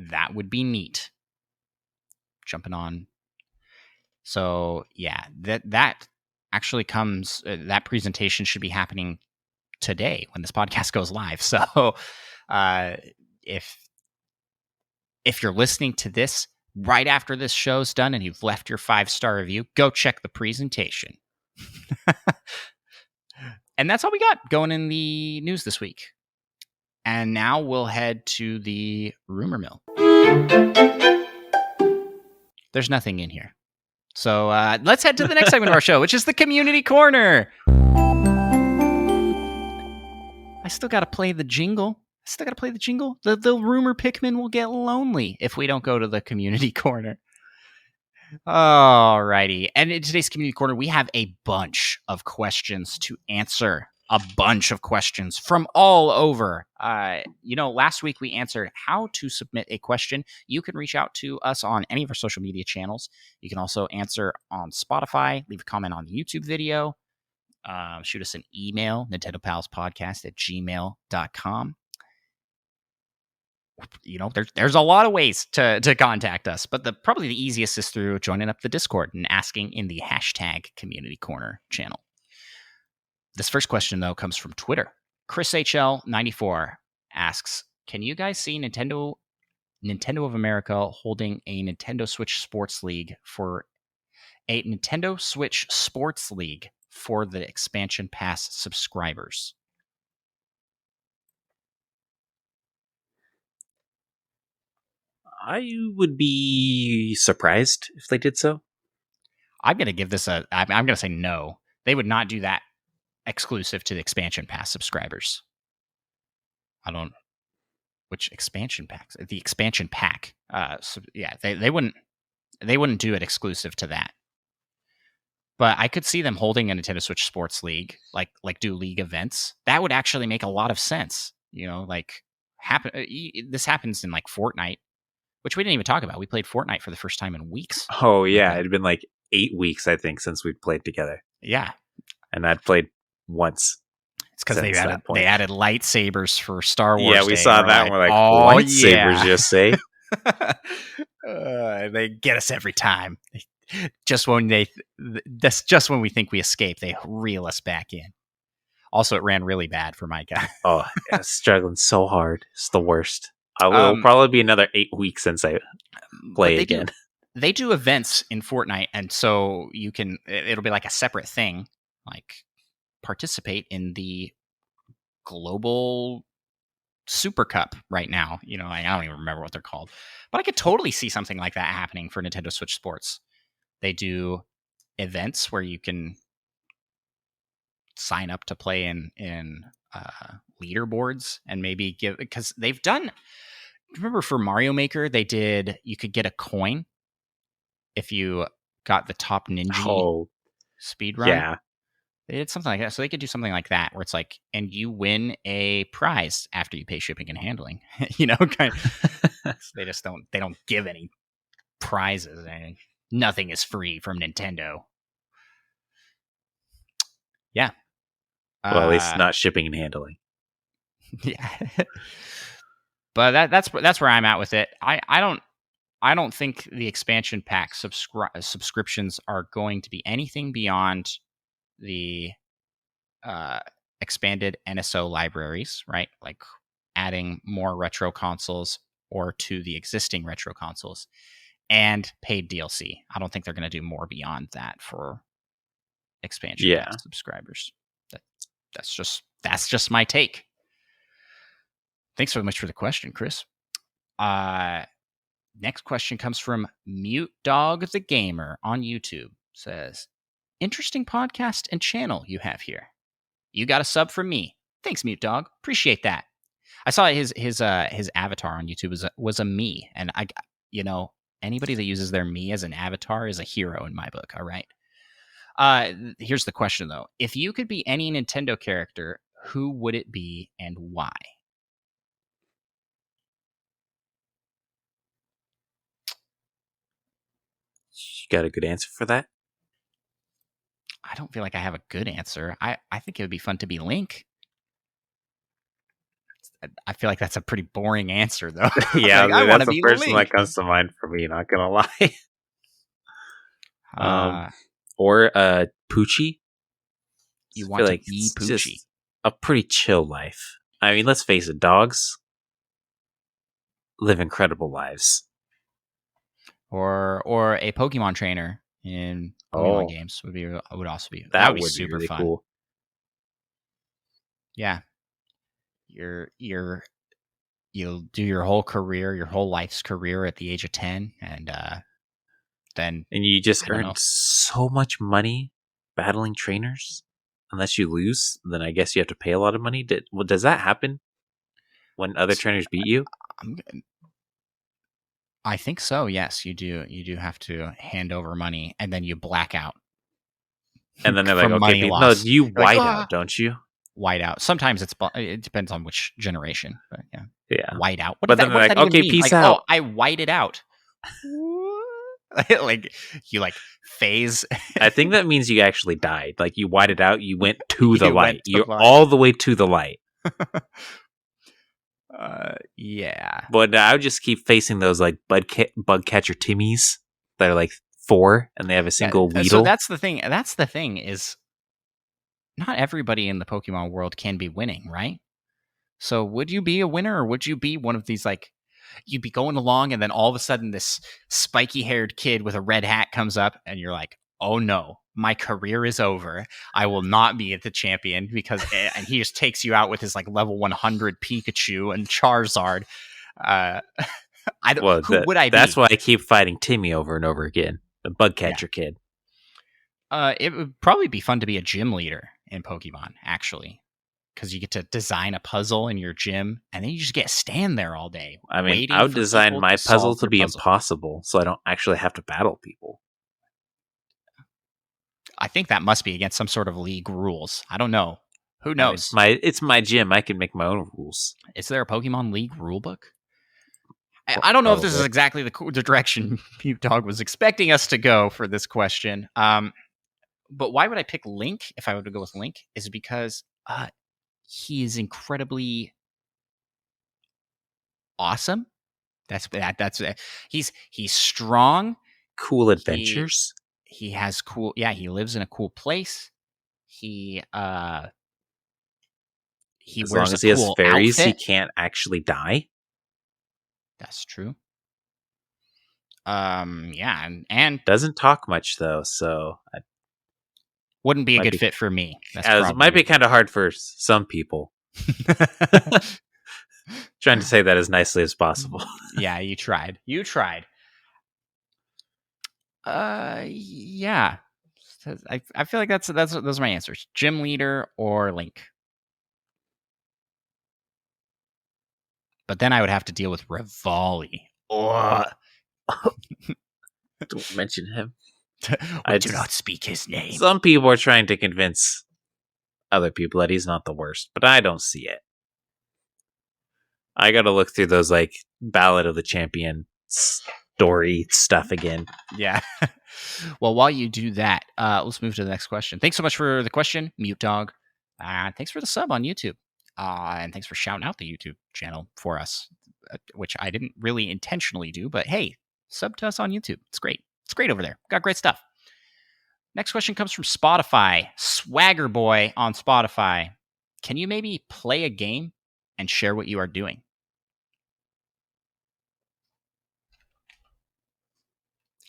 neat. Jumping on. So yeah, that actually comes. That presentation should be happening today when this podcast goes live. So if you're listening to this right after this show's done and you've left your 5-star review, go check the presentation. And that's all we got going in the news this week. And now we'll head to the rumor mill. There's nothing in here. So let's head to the next segment of our show, which is the Community Corner. I still got to play the jingle. The rumor Pikmin will get lonely if we don't go to the Community Corner. Alrighty. And in today's Community Corner, we have a bunch of questions to answer. A bunch of questions from all over. Last week we answered how to submit a question. You can reach out to us on any of our social media channels. You can also answer on Spotify, leave a comment on the YouTube video, shoot us an email, nintendopalspodcast@gmail.com. there's a lot of ways to contact us, but probably the easiest is through joining up the Discord and asking in the hashtag Community Corner channel. This first question, though, comes from Twitter. Chris HL94 asks, can you guys see Nintendo of America holding a Nintendo Switch Sports League for the expansion pass subscribers? I would be surprised if they did so. I'm going to give this I'm going to say no. They would not do that exclusive to the expansion pass subscribers. Which expansion packs? The expansion pack. They wouldn't do it exclusive to that. But I could see them holding a Nintendo Switch Sports League, like do league events. That would actually make a lot of sense. This happens in like Fortnite, which we didn't even talk about. We played Fortnite for the first time in weeks. Oh yeah, it had been like 8 weeks, I think, since we'd played together. Yeah, and I'd played once. It's because they added lightsabers for Star Wars. Yeah, we saw that. And we're like, lightsabers, just say. They get us every time. Just when we think we escape, they reel us back in. Also, it ran really bad for my guy. Oh, I was struggling so hard. It's the worst. It'll probably be another 8 weeks since I play again. They do events in Fortnite, and so it'll be like a separate thing, like participate in the global Super Cup right now. I don't even remember what they're called, but I could totally see something like that happening for Nintendo Switch Sports. They do events where you can sign up to play in leaderboards and maybe because they've done. Remember for Mario Maker, you could get a coin if you got the top ninja speed run. Yeah. They did something like that. So they could do something like that where it's like, and you win a prize after you pay shipping and handling. Kind of, they don't give any prizes. Nothing is free from Nintendo. Yeah. Well, at least not shipping and handling. Yeah. But that's where I'm at with it. I don't think the expansion pack subscriptions are going to be anything beyond the expanded NSO libraries, right? Like adding more retro consoles or to the existing retro consoles and paid DLC. I don't think they're going to do more beyond that for expansion pack subscribers. That's just my take. Thanks so much for the question, Chris. Next question comes from Mute Dog the Gamer on YouTube. Says, interesting podcast and channel you have here. You got a sub from me. Thanks, Mute Dog. Appreciate that. I saw his avatar on YouTube was a me, and anybody that uses their me as an avatar is a hero in my book. All right. Here's the question though: if you could be any Nintendo character, who would it be and why? You got a good answer for that? I don't feel like I have a good answer. I think it would be fun to be Link. I feel like that's a pretty boring answer, though. Yeah, I that's the first one that comes to mind for me, not gonna lie. Or Poochie. You want to be Poochie? Just a pretty chill life. I mean, let's face it, dogs live incredible lives. Or a Pokemon trainer in Pokemon games would also be that would be super really fun. Cool. Yeah, you'll do your whole life's career at the age of 10, and then you just earn so much money battling trainers. Unless you lose, then I guess you have to pay a lot of money. Does that happen when other trainers beat you? I think so. Yes, you do. You do have to hand over money, and then you black out. And then they're like, "Okay, no, you white out, don't you?" White out. Sometimes it depends on which generation, but yeah, white out. But then they're like, "Okay, peace out." Oh, I white it out. Like you phase. I think that means you actually died. Like you white it out. You went to the light. You're all the way to the light. Yeah. But I would just keep facing those like bug catcher Timmies that are like 4 and they have a single Weedle. So that's the thing. That's the thing is not everybody in the Pokemon world can be winning, right? So would you be a winner, or would you be one of these, like, you'd be going along and then all of a sudden this spiky haired kid with a red hat comes up and you're like, oh no, my career is over. I will not be at the champion because, and he just takes you out with his like level 100 Pikachu and Charizard. Who would I be? That's why I keep fighting Timmy over and over again. The bug catcher kid. It would probably be fun to be a gym leader in Pokemon, actually. Because you get to design a puzzle in your gym, and then you just get to stand there all day. I mean, I would design my puzzle to be impossible, so I don't actually have to battle people. I think that must be against some sort of league rules. I don't know. Who knows? I mean, it's my gym. I can make my own rules. Is there a Pokemon League rulebook? I don't know if this is exactly the direction Mute Dog was expecting us to go for this question. But why would I pick Link if I were to go with Link? Is because he is incredibly awesome. That's he's strong. Cool adventures. He has cool. Yeah, he lives in a cool place. He as wears long as he has fairies, he can't actually die. That's true. Yeah, and doesn't talk much though, so wouldn't be a good fit for me. It might be kind of hard for some people. Trying to say that as nicely as possible. Yeah, you tried. Yeah. I feel like those are my answers. Gym leader or Link. But then I would have to deal with Rivali. Oh. Don't mention him. I do not speak his name. Some people are trying to convince other people that he's not the worst, but I don't see it. I gotta look through those like Ballad of the Champion story stuff again. Yeah. Well, while you do that, let's move to the next question. Thanks so much for the question, Mute Dog. Thanks for the sub on YouTube. And thanks for shouting out the YouTube channel for us, which I didn't really intentionally do, but hey, sub to us on YouTube. It's great. It's great over there. Got great stuff. Next question comes from Spotify. Swagger Boy on Spotify. Can you maybe play a game and share what you are doing?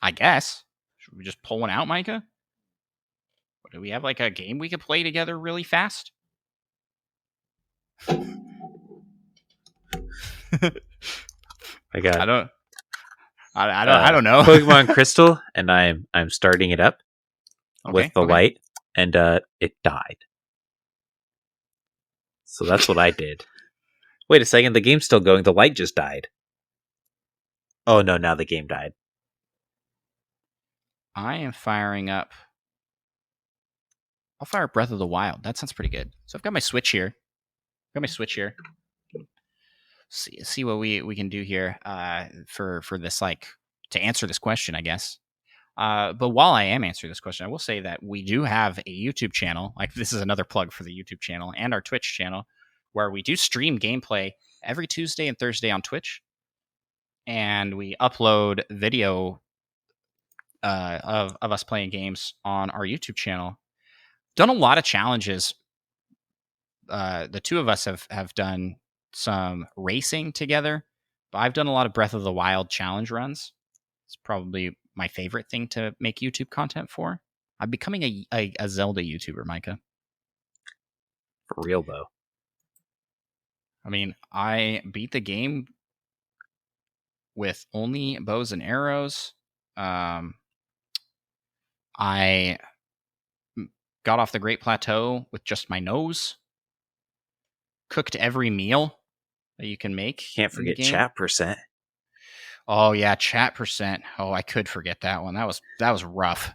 I guess. Should we just pull one out, Micah? Or do we have like a game we could play together really fast? I don't know. Pokemon Crystal, and I'm starting it up with the light, and it died. So that's what I did. Wait a second, the game's still going. The light just died. Oh no, now the game died. I am firing up. I'll fire Breath of the Wild. That sounds pretty good. So I've got my Switch here. See what we can do here for this, like, to answer this question, I guess. But while I am answering this question, I will say that we do have a YouTube channel. Like, this is another plug for the YouTube channel and our Twitch channel, where we do stream gameplay every Tuesday and Thursday on Twitch, and we upload video of us playing games on our YouTube channel. Done a lot of challenges. The two of us have done some racing together, but I've done a lot of Breath of the Wild challenge runs. It's probably my favorite thing to make YouTube content for. I'm becoming a Zelda YouTuber, Micah. For real, though. I mean, I beat the game with only bows and arrows. I got off the Great Plateau with just my nose. Cooked every meal that you can make. Can't forget chat %. Oh yeah, chat %. Oh, I could forget that one. That was rough.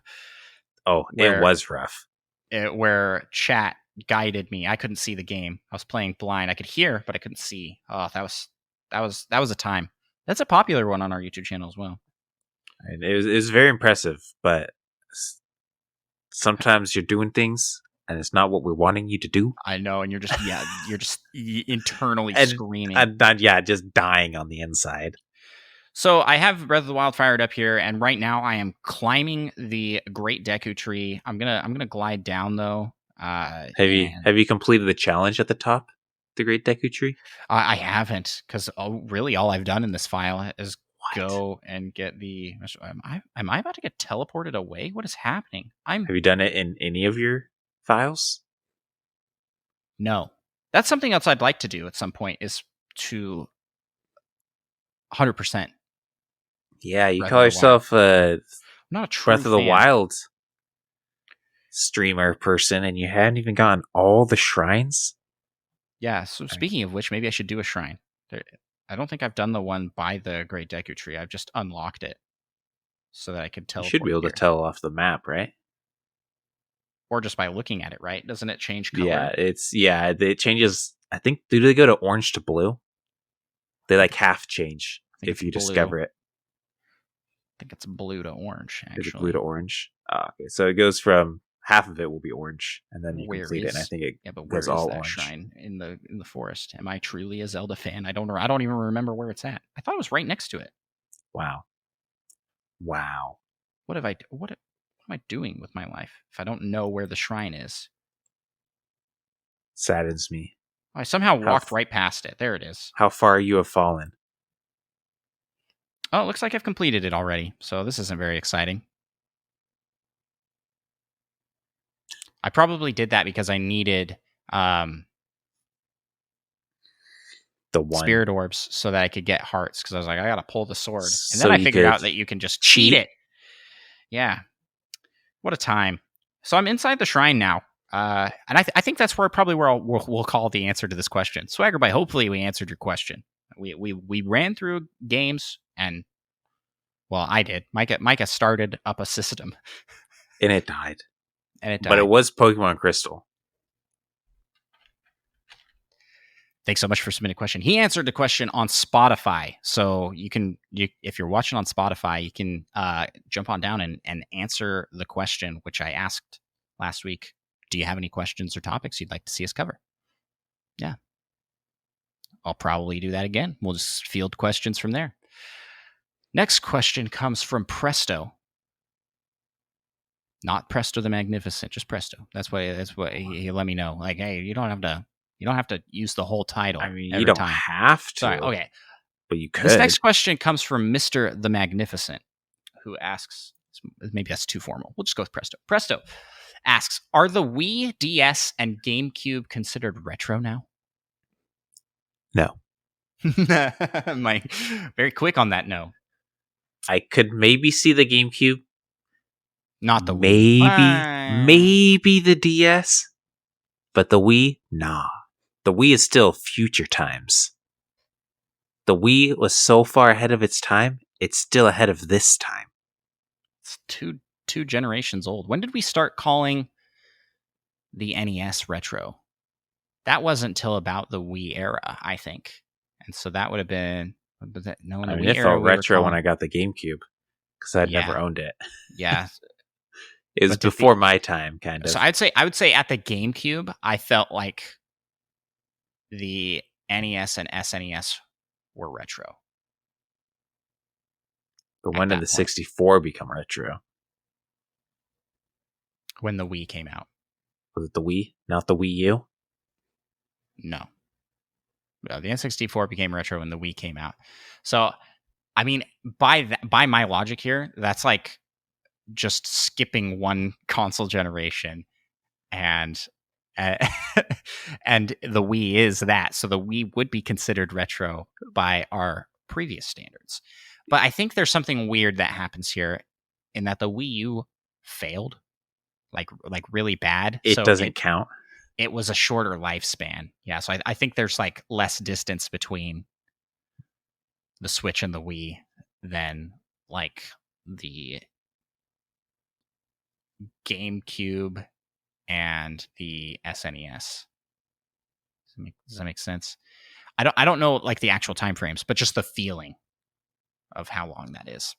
Oh, it was rough. Where chat guided me. I couldn't see the game. I was playing blind. I could hear, but I couldn't see. Oh, that was a time. That's a popular one on our YouTube channel as well. It was very impressive, but sometimes you're doing things and it's not what we're wanting you to do. I know, and you're just internally And screaming. Just dying on the inside. So I have Breath of the Wild fired up here, and right now I am climbing the Great Deku Tree. I'm gonna glide down though. Have you completed the challenge at the top, the Great Deku Tree? I haven't, because really all I've done in this file is go and get the. Am I about to get teleported away? What is happening? Have you done it in any of your files? No. That's something else I'd like to do at some point, is to 100%. Yeah, you call yourself I'm not a true Breath of the fan. Wild streamer person, and you haven't even gotten all the shrines? Yeah, so speaking of which, maybe I should do a shrine. I don't think I've done the one by the Great Deku Tree. I've just unlocked it so that I could teleport. You should be able to tell off the map, right? Or just by looking at it, right? Doesn't it change color? It changes. I think, do they go to orange to blue? They like half change if you discover it. I think it's blue to orange, actually. Is it blue to orange? Oh, okay, so it goes from half of it will be orange, and then you complete it, and I think it goes all orange. Shrine in the forest? Am I truly a Zelda fan? I don't even remember where it's at. I thought it was right next to it. Wow. What am I doing with my life if I don't know where the shrine is? Saddens me. I somehow walked right past it. There it is. How far you have fallen? Oh, it looks like I've completed it already, so this isn't very exciting. I probably did that because I needed the one spirit orbs so that I could get hearts, because I was like, I gotta pull the sword. And then I figured out that you can just cheat it. Yeah. What a time. So I'm inside the shrine now. And I think that's where we'll call the answer to this question. Swaggerby, hopefully we answered your question. We ran through games, and well, I did. Micah started up a system. And it died. But it was Pokemon Crystal. Thanks so much for submitting a question. He answered the question on Spotify. So if you're watching on Spotify, you can jump on down and answer the question, which I asked last week. Do you have any questions or topics you'd like to see us cover? Yeah. I'll probably do that again. We'll just field questions from there. Next question comes from Presto. Not Presto the Magnificent, just Presto. That's what he let me know. Like, hey, you don't have to use the whole title. I mean, you don't have to. Sorry, okay. But you could. This next question comes from Mr. the Magnificent, who asks, maybe that's too formal. We'll just go with Presto. Presto asks, are the Wii, DS, and GameCube considered retro now? No. Mike, very quick on that no. I could maybe see the GameCube. Not the Wii. Maybe the DS. But the Wii, nah. The Wii is still future times. The Wii was so far ahead of its time, it's still ahead of this time. It's two generations old. When did we start calling the NES retro? That wasn't until about the Wii era, I think. And so that would have been... I felt retro when I got the GameCube, because I'd never owned it. Yeah. It was before my time, kind of. So I would say at the GameCube, I felt like the NES and SNES were retro. But when did the 64 become retro? When the Wii came out. Was it the Wii, not the Wii U? No. The N64 became retro when the Wii came out. So, I mean, by my logic here, that's like just skipping one console generation, and and the Wii is that. So the Wii would be considered retro by our previous standards. But I think there's something weird that happens here in that the Wii U failed, like really bad. It doesn't count. It was a shorter lifespan. Yeah, so I think there's like less distance between the Switch and the Wii than like the GameCube and the SNES. Does that make sense? I don't know like the actual time frames, but just the feeling of how long that is.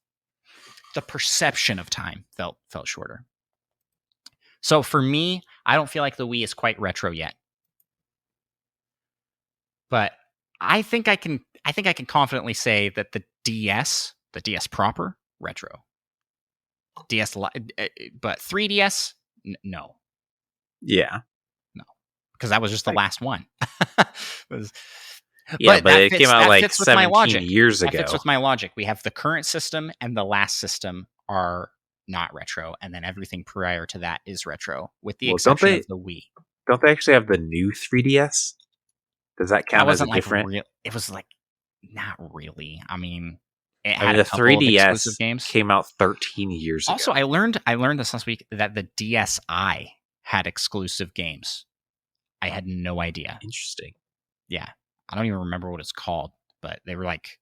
The perception of time felt shorter. So for me, I don't feel like the Wii is quite retro yet. But I think I can confidently say that the DS proper, retro. But 3DS, no. Yeah. Because that was just the last one. Yeah, but it came out like fits with my 17 logic. years That ago. fits with my logic. We have the current system and the last system are not retro, and then everything prior to that is retro, with the exception of the Wii. Don't they actually have the new 3DS? Does that count as a different? It was like not really. I mean, the 3DS games came out 13 years ago. Also, I learned this last week that the DSi had exclusive games. I had no idea. Interesting. Yeah, I don't even remember what it's called, but they were like,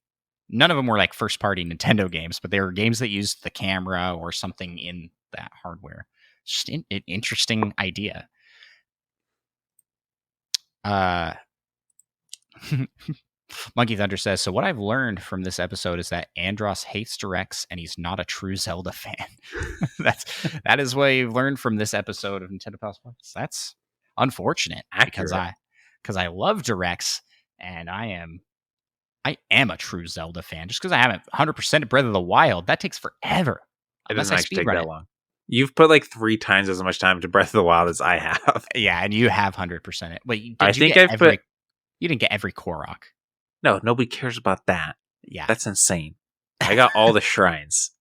none of them were like first-party Nintendo games, but they were games that used the camera or something in that hardware. Just an interesting idea. Monkey Thunder says, so what I've learned from this episode is that Andros hates directs and he's not a true Zelda fan. that is what you've learned from this episode of Nintendo Pals Podcast. That's unfortunate. Accurate. because I love directs and I am a true Zelda fan. Just because I haven't 100% Breath of the Wild, that takes forever. It doesn't actually take that long. You've put like 3 times as much time to Breath of the Wild as I have. Yeah, and you have 100% it. Wait, you didn't get every Korok. No, nobody cares about that. Yeah. That's insane. I got all the shrines.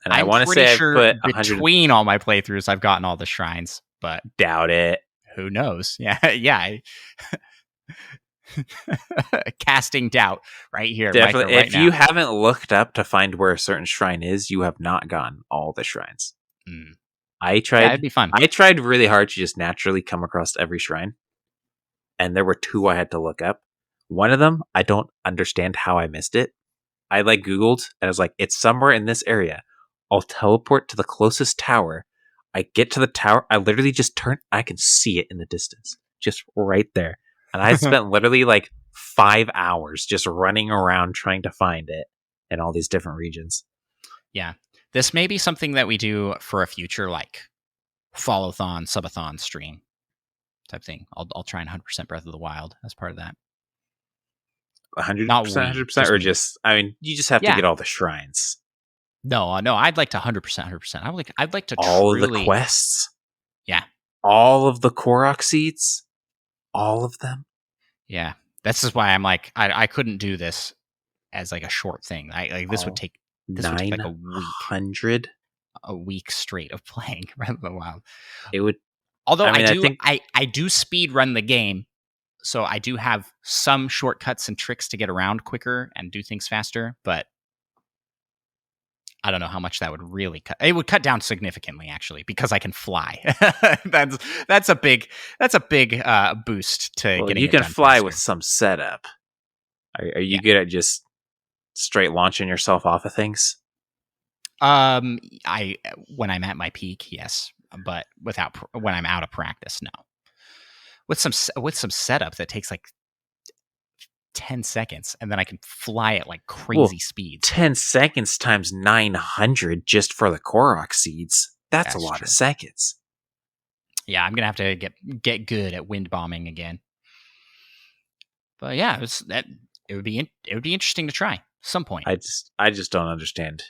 And I want to say I've put 100... Between all my playthroughs, I've gotten all the shrines, but... Doubt it. Who knows? Yeah. Casting doubt right here. Definitely. Right if now. you haven't looked up to find where a certain shrine is, you have not gotten all the shrines. I tried. Yeah, it'd be fun. I tried really hard to just naturally come across every shrine. And there were 2 I had to look up. One of them, I don't understand how I missed it. I Googled and I was like, it's somewhere in this area. I'll teleport to the closest tower. I get to the tower. I literally just turn. I can see it in the distance. Just right there. And I spent literally 5 hours just running around trying to find it in all these different regions. Yeah. This may be something that we do for a future follow-thon, subathon stream type thing. I'll try and 100% Breath of the Wild as part of that. 100%, 100%, or just, I mean, you just have to get all the shrines. No, I'd like to 100%. I'd like to all of the quests. Yeah. All of the Korok seeds. All of them. Yeah. This is why I'm like, I couldn't do this as a short thing. This would take 900 a week straight of playing Breath of the Wild. It would. Although I do speed run the game. So I do have some shortcuts and tricks to get around quicker and do things faster, but I don't know how much that would really cut. It would cut down significantly, actually, because I can fly. that's a big boost to getting. You can fly faster. with some setup. Are you good at just straight launching yourself off of things? When I'm at my peak, yes, but when I'm out of practice, no. With some setup that takes 10 seconds, and then I can fly at crazy speeds. 10 seconds times 900 just for the Korok seeds. That's a lot of seconds. Yeah, I'm gonna have to get good at wind bombing again. But yeah, it would be interesting to try some point. I just don't understand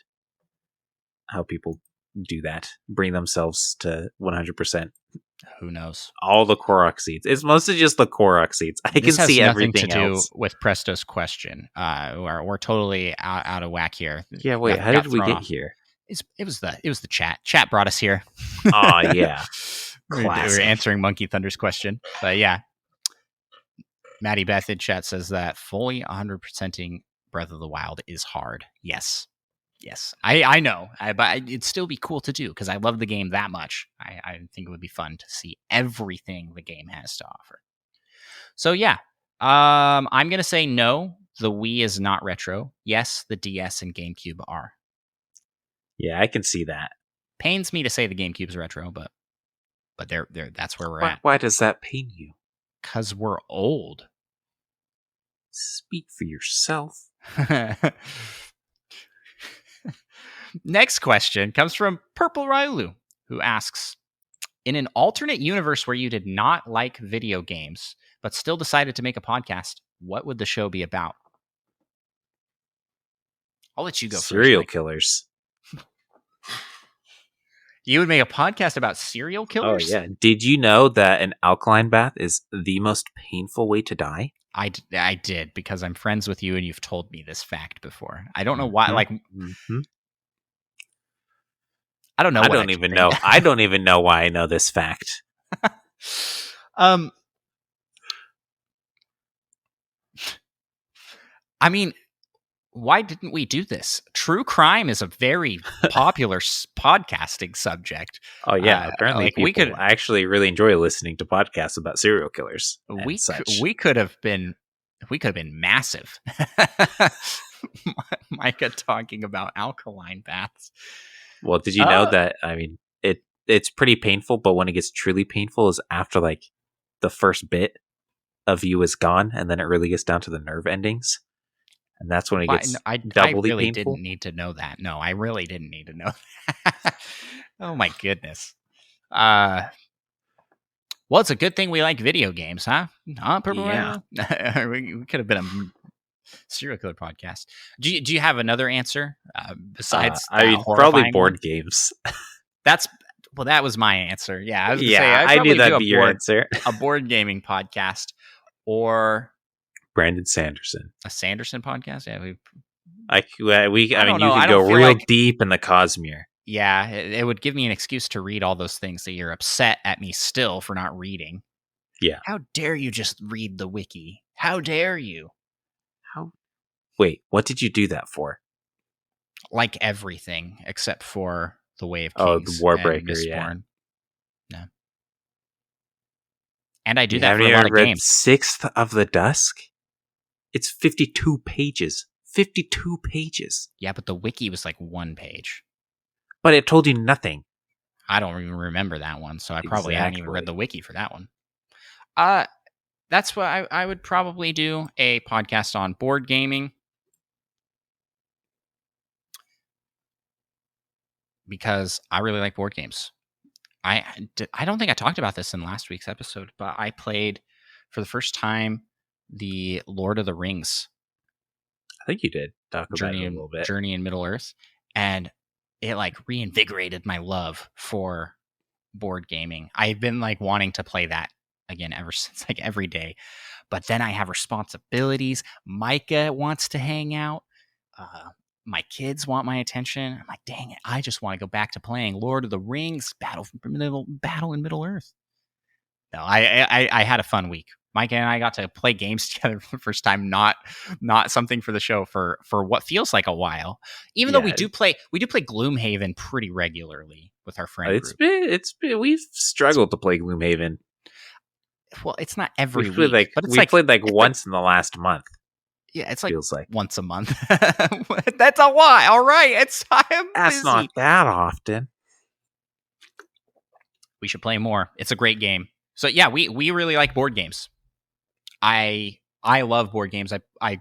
how people do that. Bring themselves to 100%. Who knows? All the Korok seeds. It's mostly just the Korok seeds. I can see everything else. This has nothing to do with Presto's question. We're totally out of whack here. Yeah, wait. How did we get here? It was the chat. Chat brought us here. Oh yeah, we were answering Monkey Thunder's question. But yeah, Maddie Beth in chat says that fully 100%ing Breath of the Wild is hard. Yes, I know, but it'd still be cool to do because I love the game that much. I think it would be fun to see everything the game has to offer. So yeah, I'm gonna say no. The Wii is not retro. Yes, the DS and GameCube are. Yeah, I can see that. Pains me to say the GameCube's retro, but they're that's where we're at. Why does that pain you? Because we're old. Speak for yourself. Next question comes from Purple Ryulu, who asks, In an alternate universe where you did not like video games, but still decided to make a podcast, what would the show be about? I'll let you go Serial first. killers. You would make a podcast about serial killers? Oh, yeah. Did you know that an alkaline bath is the most painful way to die? I did, because I'm friends with you and you've told me this fact before. I don't know why. Like, I don't know. I don't even know. I don't even know why I know this fact. I mean, why didn't we do this? True crime is a very popular podcasting subject. Oh yeah, apparently like, people we could actually really enjoy listening to podcasts about serial killers. We could have been massive. Micah talking about alkaline baths. Well, did you know that? I mean, it's pretty painful, but when it gets truly painful is after like the first bit of you is gone, and then it really gets down to the nerve endings, and that's when it gets doubly really painful. Didn't need to know that. No, I really didn't need to know that. Oh my goodness. Well, it's a good thing we like video games, huh? Yeah. We could have been a serial killer podcast. Do you have another answer besides? I mean, probably board games. That was my answer. Yeah, I was yeah, say, I knew that'd be your answer. A board gaming podcast or Brandon Sanderson, a Sanderson podcast. Yeah, I mean, you could go real deep in the Cosmere. Yeah, it would give me an excuse to read all those things that you're upset at me still for not reading. Yeah. How dare you just read the wiki? How dare you? Wait, what did you do that for? Like everything except for the Way of Kings. Oh, the Warbreaker, yeah. No. And I do that for a lot of games. Sixth of the Dusk? It's 52 pages. 52 pages. Yeah, but the wiki was like 1 page. But it told you nothing. I don't even remember that one, so I probably haven't even read the wiki for that one. That's what I would probably do, a podcast on board gaming. Because I really like board games. I don't think I talked about this in last week's episode, but I played for the first time the Lord of the Rings. I think you did talk about it a little bit. Journey in Middle-earth, and it like reinvigorated my love for board gaming. I've been like wanting to play that again ever since, like every day. But then I have responsibilities. Micah wants to hang out. My kids want my attention. I'm like, dang it, I just want to go back to playing Lord of the Rings, Battle in Middle-earth. No, I had a fun week. Micah and I got to play games together for the first time, not something for the show for what feels like a while. Even though we do play Gloomhaven pretty regularly with our friend group. We've struggled to play Gloomhaven. Well, it's not every week, but we played like once in the last month. Yeah, it's like once a month. That's a lot. All right, That's busy. Not that often. We should play more. It's a great game. So yeah, we really like board games. I love board games. I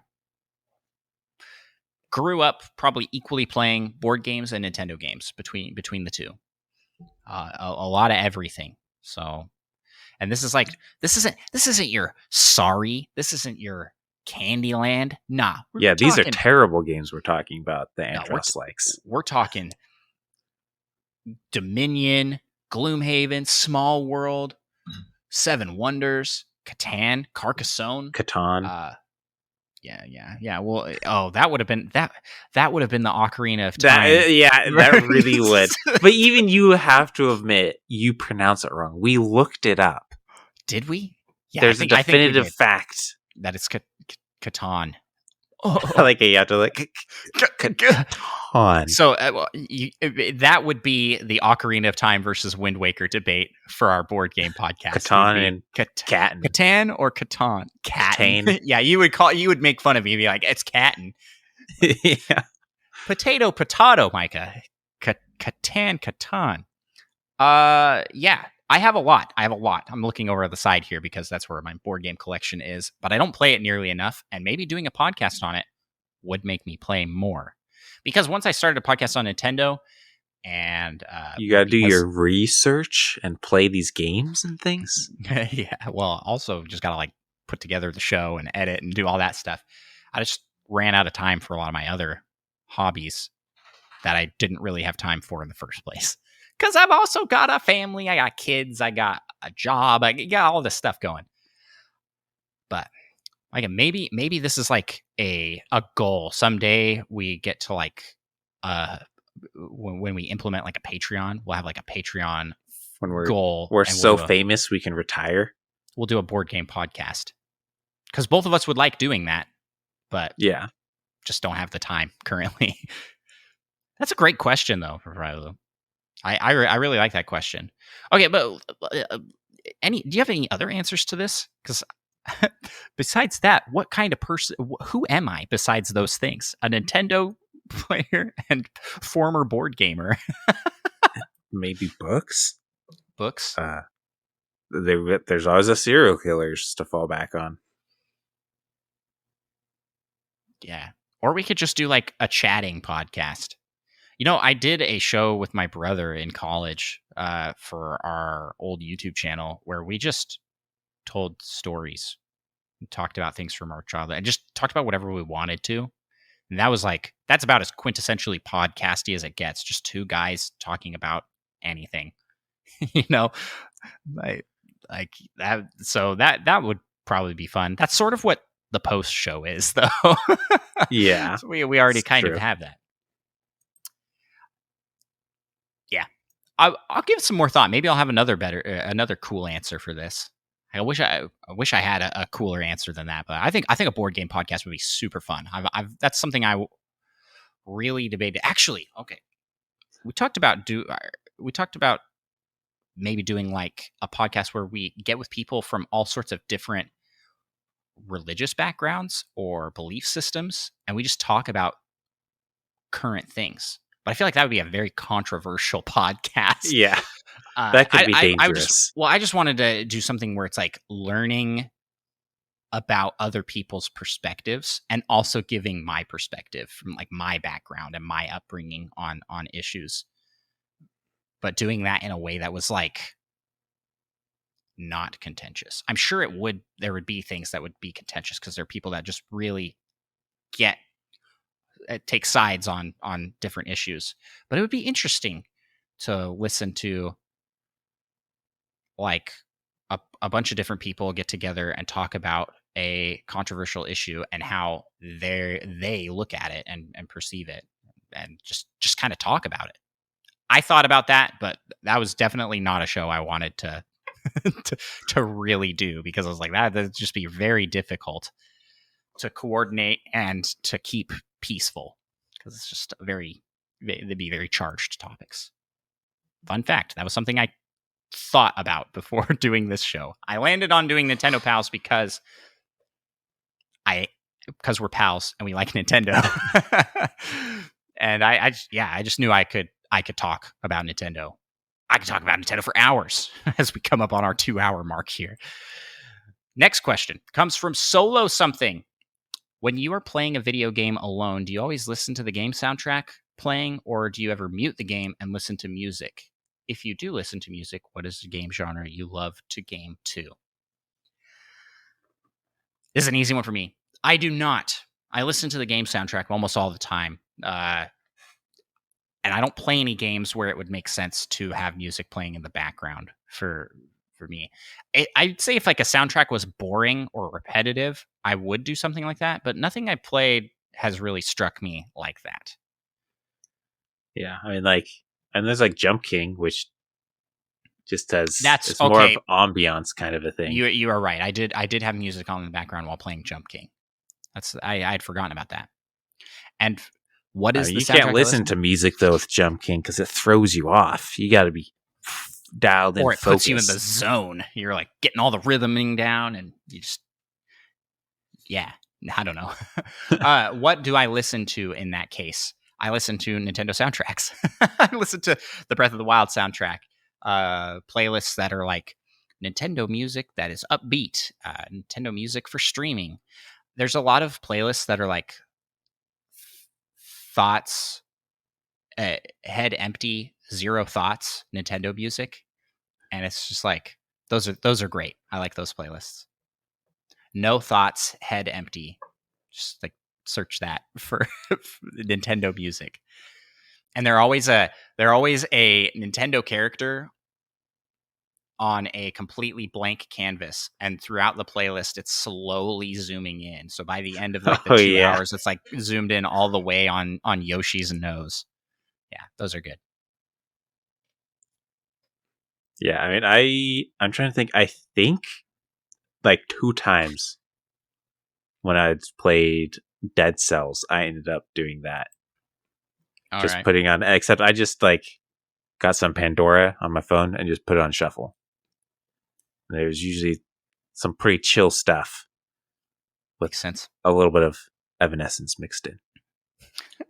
grew up probably equally playing board games and Nintendo games between the two. A lot of everything. So, and this isn't your Sorry. This isn't your Candyland. Nah. Yeah, these are terrible games we're talking about. The Andros likes. We're talking Dominion, Gloomhaven, Small World, Seven Wonders, Catan, Carcassonne. Catan. Yeah. Well, that would have been the Ocarina of Time. That really would. But even you have to admit, you pronounce it wrong. We looked it up. Did we? Yeah, there's a definitive fact that it's Catan. Like you have to like Catan. So that would be the Ocarina of Time versus Wind Waker debate for our board game podcast. Catan and Catan. Catan or Catan? Catan. Yeah, you would make fun of me and be like, it's Catan. Yeah. Potato, Micah. Catan. Yeah. I have a lot. I'm looking over the side here because that's where my board game collection is, but I don't play it nearly enough, and maybe doing a podcast on it would make me play more. Because once I started a podcast on Nintendo, and You gotta do because- your research and play these games and things. yeah. Well, also just gotta like put together the show and edit and do all that stuff. I just ran out of time for a lot of my other hobbies that I didn't really have time for in the first place. Because I've also got a family, I got kids, I got a job, I got all this stuff going. But like maybe this is like a goal. Someday we get to like when we implement like a Patreon, we'll have like a Patreon When goal. we're and so we'll famous we can retire. we'll do a board game podcast. Because both of us would like doing that, but Yeah. just don't have the time currently. That's a great question, though, Rilo. I really like that question. Okay, but do you have any other answers to this? Because besides that, what kind of person? Who am I besides those things? A Nintendo player and former board gamer. Maybe books. Books. There's always a serial killers to fall back on. Yeah. Or we could just do like a chatting podcast. You know, I did a show with my brother in college for our old YouTube channel where we just told stories, and talked about things from our childhood, and just talked about whatever we wanted to. And that was like, that's about as quintessentially podcasty as it gets. Just two guys talking about anything, you know, like that. So that would probably be fun. That's sort of what the post show is, though. Yeah. So we already It's kind true. of have that. Yeah, I'll give it some more thought. Maybe I'll have another cool answer for this. I wish I had a cooler answer than that, but I think a board game podcast would be super fun. That's something I really debated. Actually, okay, we talked about maybe doing like a podcast where we get with people from all sorts of different religious backgrounds or belief systems, and we just talk about current things. But I feel like that would be a very controversial podcast. Yeah. That could be dangerous. I just wanted to do something where it's like learning about other people's perspectives and also giving my perspective from like my background and my upbringing on issues, but doing that in a way that was like not contentious. I'm sure there would be things that would be contentious because there are people that just really take sides on different issues. But it would be interesting to listen to like a bunch of different people get together and talk about a controversial issue and how they look at it and perceive it, and just kind of talk about it. I thought about that, but that was definitely not a show I wanted to to really do, because I was like, that'd just be very difficult to coordinate and to keep peaceful, because it's just they'd be very charged topics. Fun fact, that was something I thought about before doing this show. I landed on doing Nintendo Pals because we're pals and we like Nintendo. And I just knew I could talk about Nintendo. I could talk about Nintendo for hours as we come up on our 2-hour mark here. Next question comes from Solo Something. When you are playing a video game alone, do you always listen to the game soundtrack playing, or do you ever mute the game and listen to music? If you do listen to music, what is the game genre you love to game to? This is an easy one for me. I do not. I listen to the game soundtrack almost all the time. And I don't play any games where it would make sense to have music playing in the background for me. I'd say if like a soundtrack was boring or repetitive, I would do something like that, but nothing I played has really struck me like that. Yeah, I mean, like, and there's like Jump King, which just has That's more okay. of ambiance kind of a thing. You are right. I did have music on in the background while playing Jump King. I'd forgotten about that. And what is the you soundtrack? can't listen to music though with Jump King because it throws you off. You got to be dialed in, or it focused. puts you in the zone. You're like getting all the rhythming down, and you just I don't know. What do I listen to in that case? I listen to Nintendo soundtracks. I listen to the Breath of the Wild soundtrack, playlists that are like Nintendo music that is upbeat, Nintendo music for streaming. There's a lot of playlists that are like thoughts, head empty Zero Thoughts Nintendo music, and it's just like those are great. I like those playlists. No Thoughts, Head Empty. Just like search that for Nintendo music. And they're always a Nintendo character on a completely blank canvas, and throughout the playlist it's slowly zooming in. So by the end of like the 2 hours, it's like zoomed in all the way on Yoshi's nose. Yeah, those are good. Yeah, I mean, I'm trying to think. I think like 2 times when I played Dead Cells, I ended up doing that. All just right. putting on, except I just like got some Pandora on my phone and just put it on shuffle. And there was usually some pretty chill stuff with Makes sense. a little bit of Evanescence mixed in.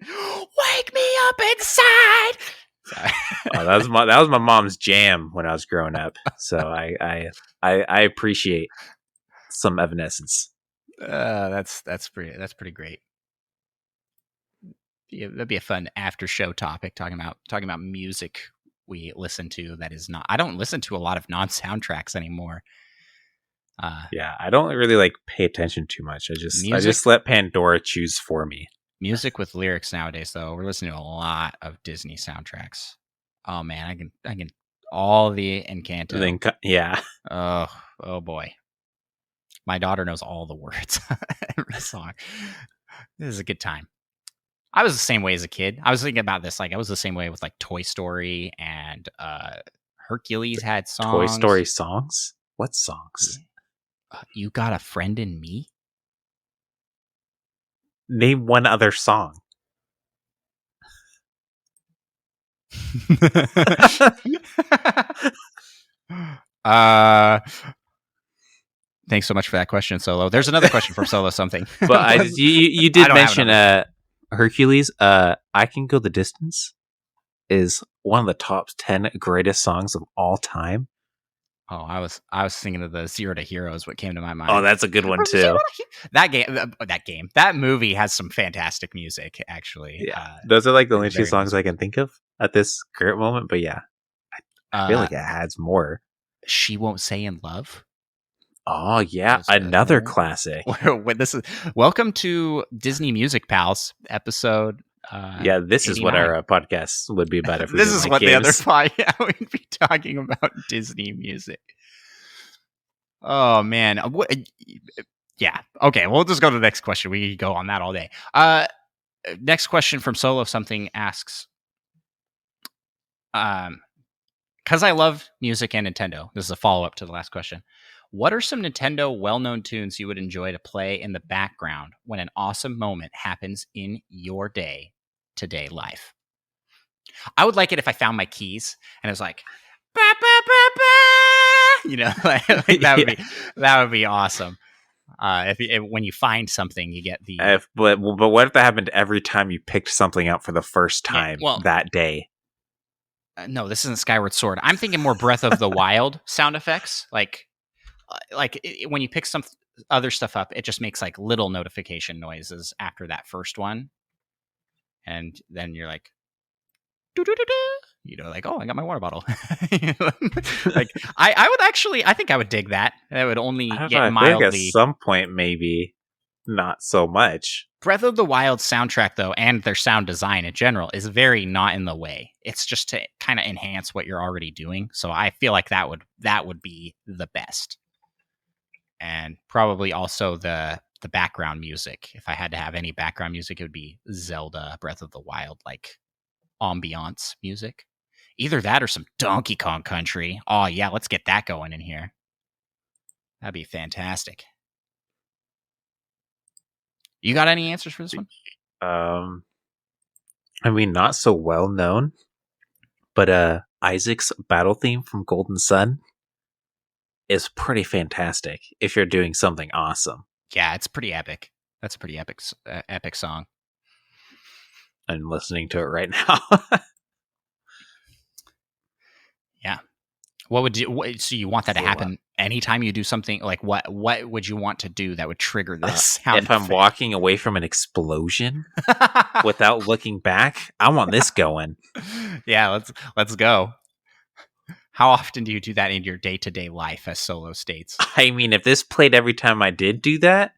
Wake me up inside. That was my mom's jam when I was growing up. So I appreciate some Evanescence. That's pretty great. Yeah, that'd be a fun after show topic, talking about music we listen to that is not. I don't listen to a lot of non-soundtracks anymore. Yeah, I don't really like pay attention too much. I just let Pandora choose for me. Music with lyrics nowadays, though, we're listening to a lot of Disney soundtracks. Oh man, I can all the Encanto. Yeah. Oh boy, my daughter knows all the words every song. This is a good time. I was the same way as a kid. I was thinking about this. Like, I was the same way with like Toy Story and Hercules had songs. Toy Story songs? What songs? You Got a Friend in Me? Name one other song. Thanks so much for that question, Solo. There's another question from Solo something. But you did mention Hercules. I Can Go the Distance is one of the top 10 greatest songs of all time. Oh, I was thinking of the Zero to Hero is what came to my mind. Oh, that's a good one too. That movie has some fantastic music, actually. Yeah, those are like the only 2 songs I can think of at this current moment. But yeah, I feel like it has more. She Won't Say in Love. Oh yeah, another classic. This is welcome to Disney Music Pals episode. Yeah, this 89. is what our podcast would be about. If we this is what games. The other podcast we'd be talking about Disney music. Oh man, yeah. Okay, we'll just go to the next question. We could go on that all day. Next question from Solo Something asks, because I love music and Nintendo. This is a follow up to the last question. What are some Nintendo well-known tunes you would enjoy to play in the background when an awesome moment happens in your day-to-day life? I would like it if I found my keys and it was like, bah, bah, bah, bah! You know, like that would be awesome. If when you find something, you get the. But what if that happened every time you picked something up for the first time that day? No, this isn't Skyward Sword. I'm thinking more Breath of the Wild sound effects, like when you pick some other stuff up, it just makes like little notification noises after that first one, and then you're like, you know, like, oh, I got my water bottle. Like, I think I would dig that. That would only get mildly. I think at some point, maybe not so much. Breath of the Wild soundtrack, though, and their sound design in general is very not in the way. It's just to kind of enhance what you're already doing. So I feel like that would be the best. And probably also the background music. If I had to have any background music, it would be Zelda Breath of the Wild, like ambiance music. Either that or some Donkey Kong Country. Oh yeah, let's get that going in here. That'd be fantastic. You got any answers for this one? I mean, not so well known, but Isaac's battle theme from Golden Sun is pretty fantastic if you're doing something awesome. Yeah, it's pretty epic. That's a pretty epic song. I'm listening to it right now. Yeah. So you want that to happen anytime you do something? Like what would you want to do that would trigger this sound If I'm effect? walking away from an explosion without looking back, I want this going. Yeah, let's go. How often do you do that in your day-to-day life as Solo states? I mean, if this played every time I did do that,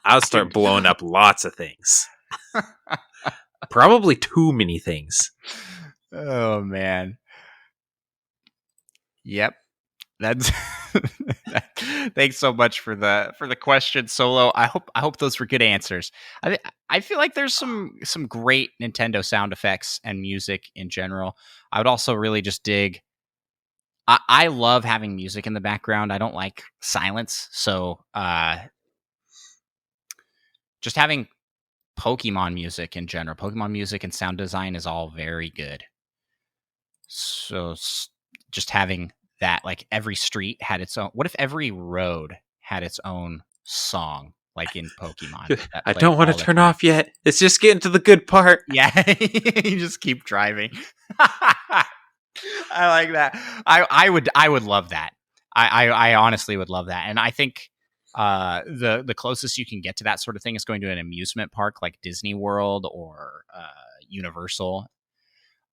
I'll start blowing up lots of things. Probably too many things. Oh man. Yep. That's thanks so much for the question, Solo. I hope those were good answers. I feel like there's some great Nintendo sound effects and music in general. I would also really just dig. I love having music in the background. I don't like silence, so just having Pokemon music in general. Pokemon music and sound design is all very good. So just having that, like every street had its own. What if every road had its own song, like in Pokemon? I don't want to turn off yet. It's just getting to the good part. Yeah, you just keep driving. I like that. I would love that. I honestly would love that, and I think the closest you can get to that sort of thing is going to an amusement park like Disney World or Universal.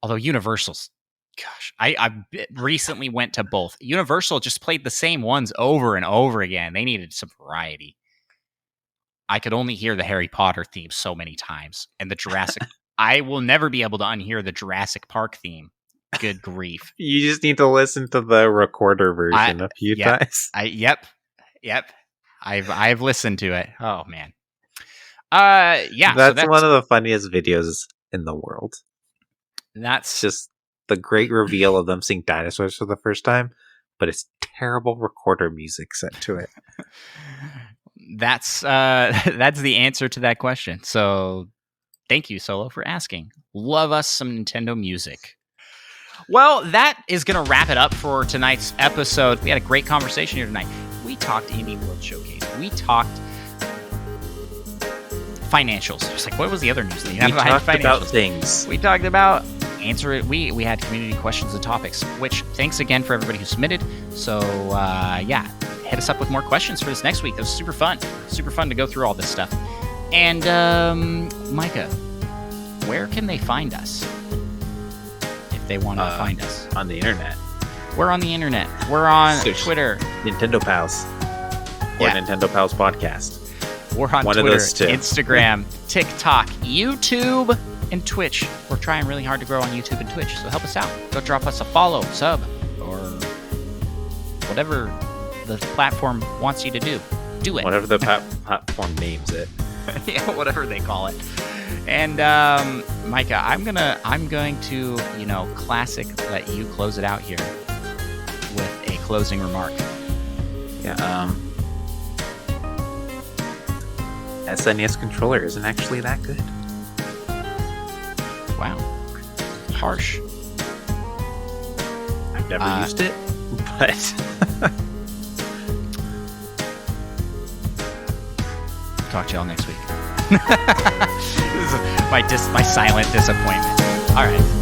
Although Universal's, gosh, I recently went to both. Universal just played the same ones over and over again. They needed some variety. I could only hear the Harry Potter theme so many times, and the Jurassic. I will never be able to unhear the Jurassic Park theme. Good grief! You just need to listen to the recorder version a few times. Yep. I've listened to it. Oh man. Yeah. That's one of the funniest videos in the world. That's just the great reveal of them seeing dinosaurs for the first time, but it's terrible recorder music set to it. That's the answer to that question. So thank you, Solo, for asking. Love us some Nintendo music. Well, that is going to wrap it up for tonight's episode. We had a great conversation here tonight. We talked Indie World Showcase. We talked financials. It's like, what was the other news thing? We talked about things. We talked about answer it. We had community questions and topics, which thanks again for everybody who submitted. So, yeah, hit us up with more questions for this next week. That was super fun. Super fun to go through all this stuff. And, Micah, where can they find us? They want to find us on the internet. We're on the internet. We're on Twitter, Nintendo Pals, or Nintendo Pals Podcast. We're on Twitter, Instagram, TikTok, YouTube, and Twitch. We're trying really hard to grow on YouTube and Twitch, so help us out. Go drop us a follow, sub, or whatever the platform wants you to do. Do it. Whatever the platform names it. Yeah, whatever they call it. And Micah, I'm going to, classic, let you close it out here with a closing remark. Yeah. SNES controller isn't actually that good. Wow. Harsh. I've never used it, but talk to y'all next week. This is my silent disappointment. All right.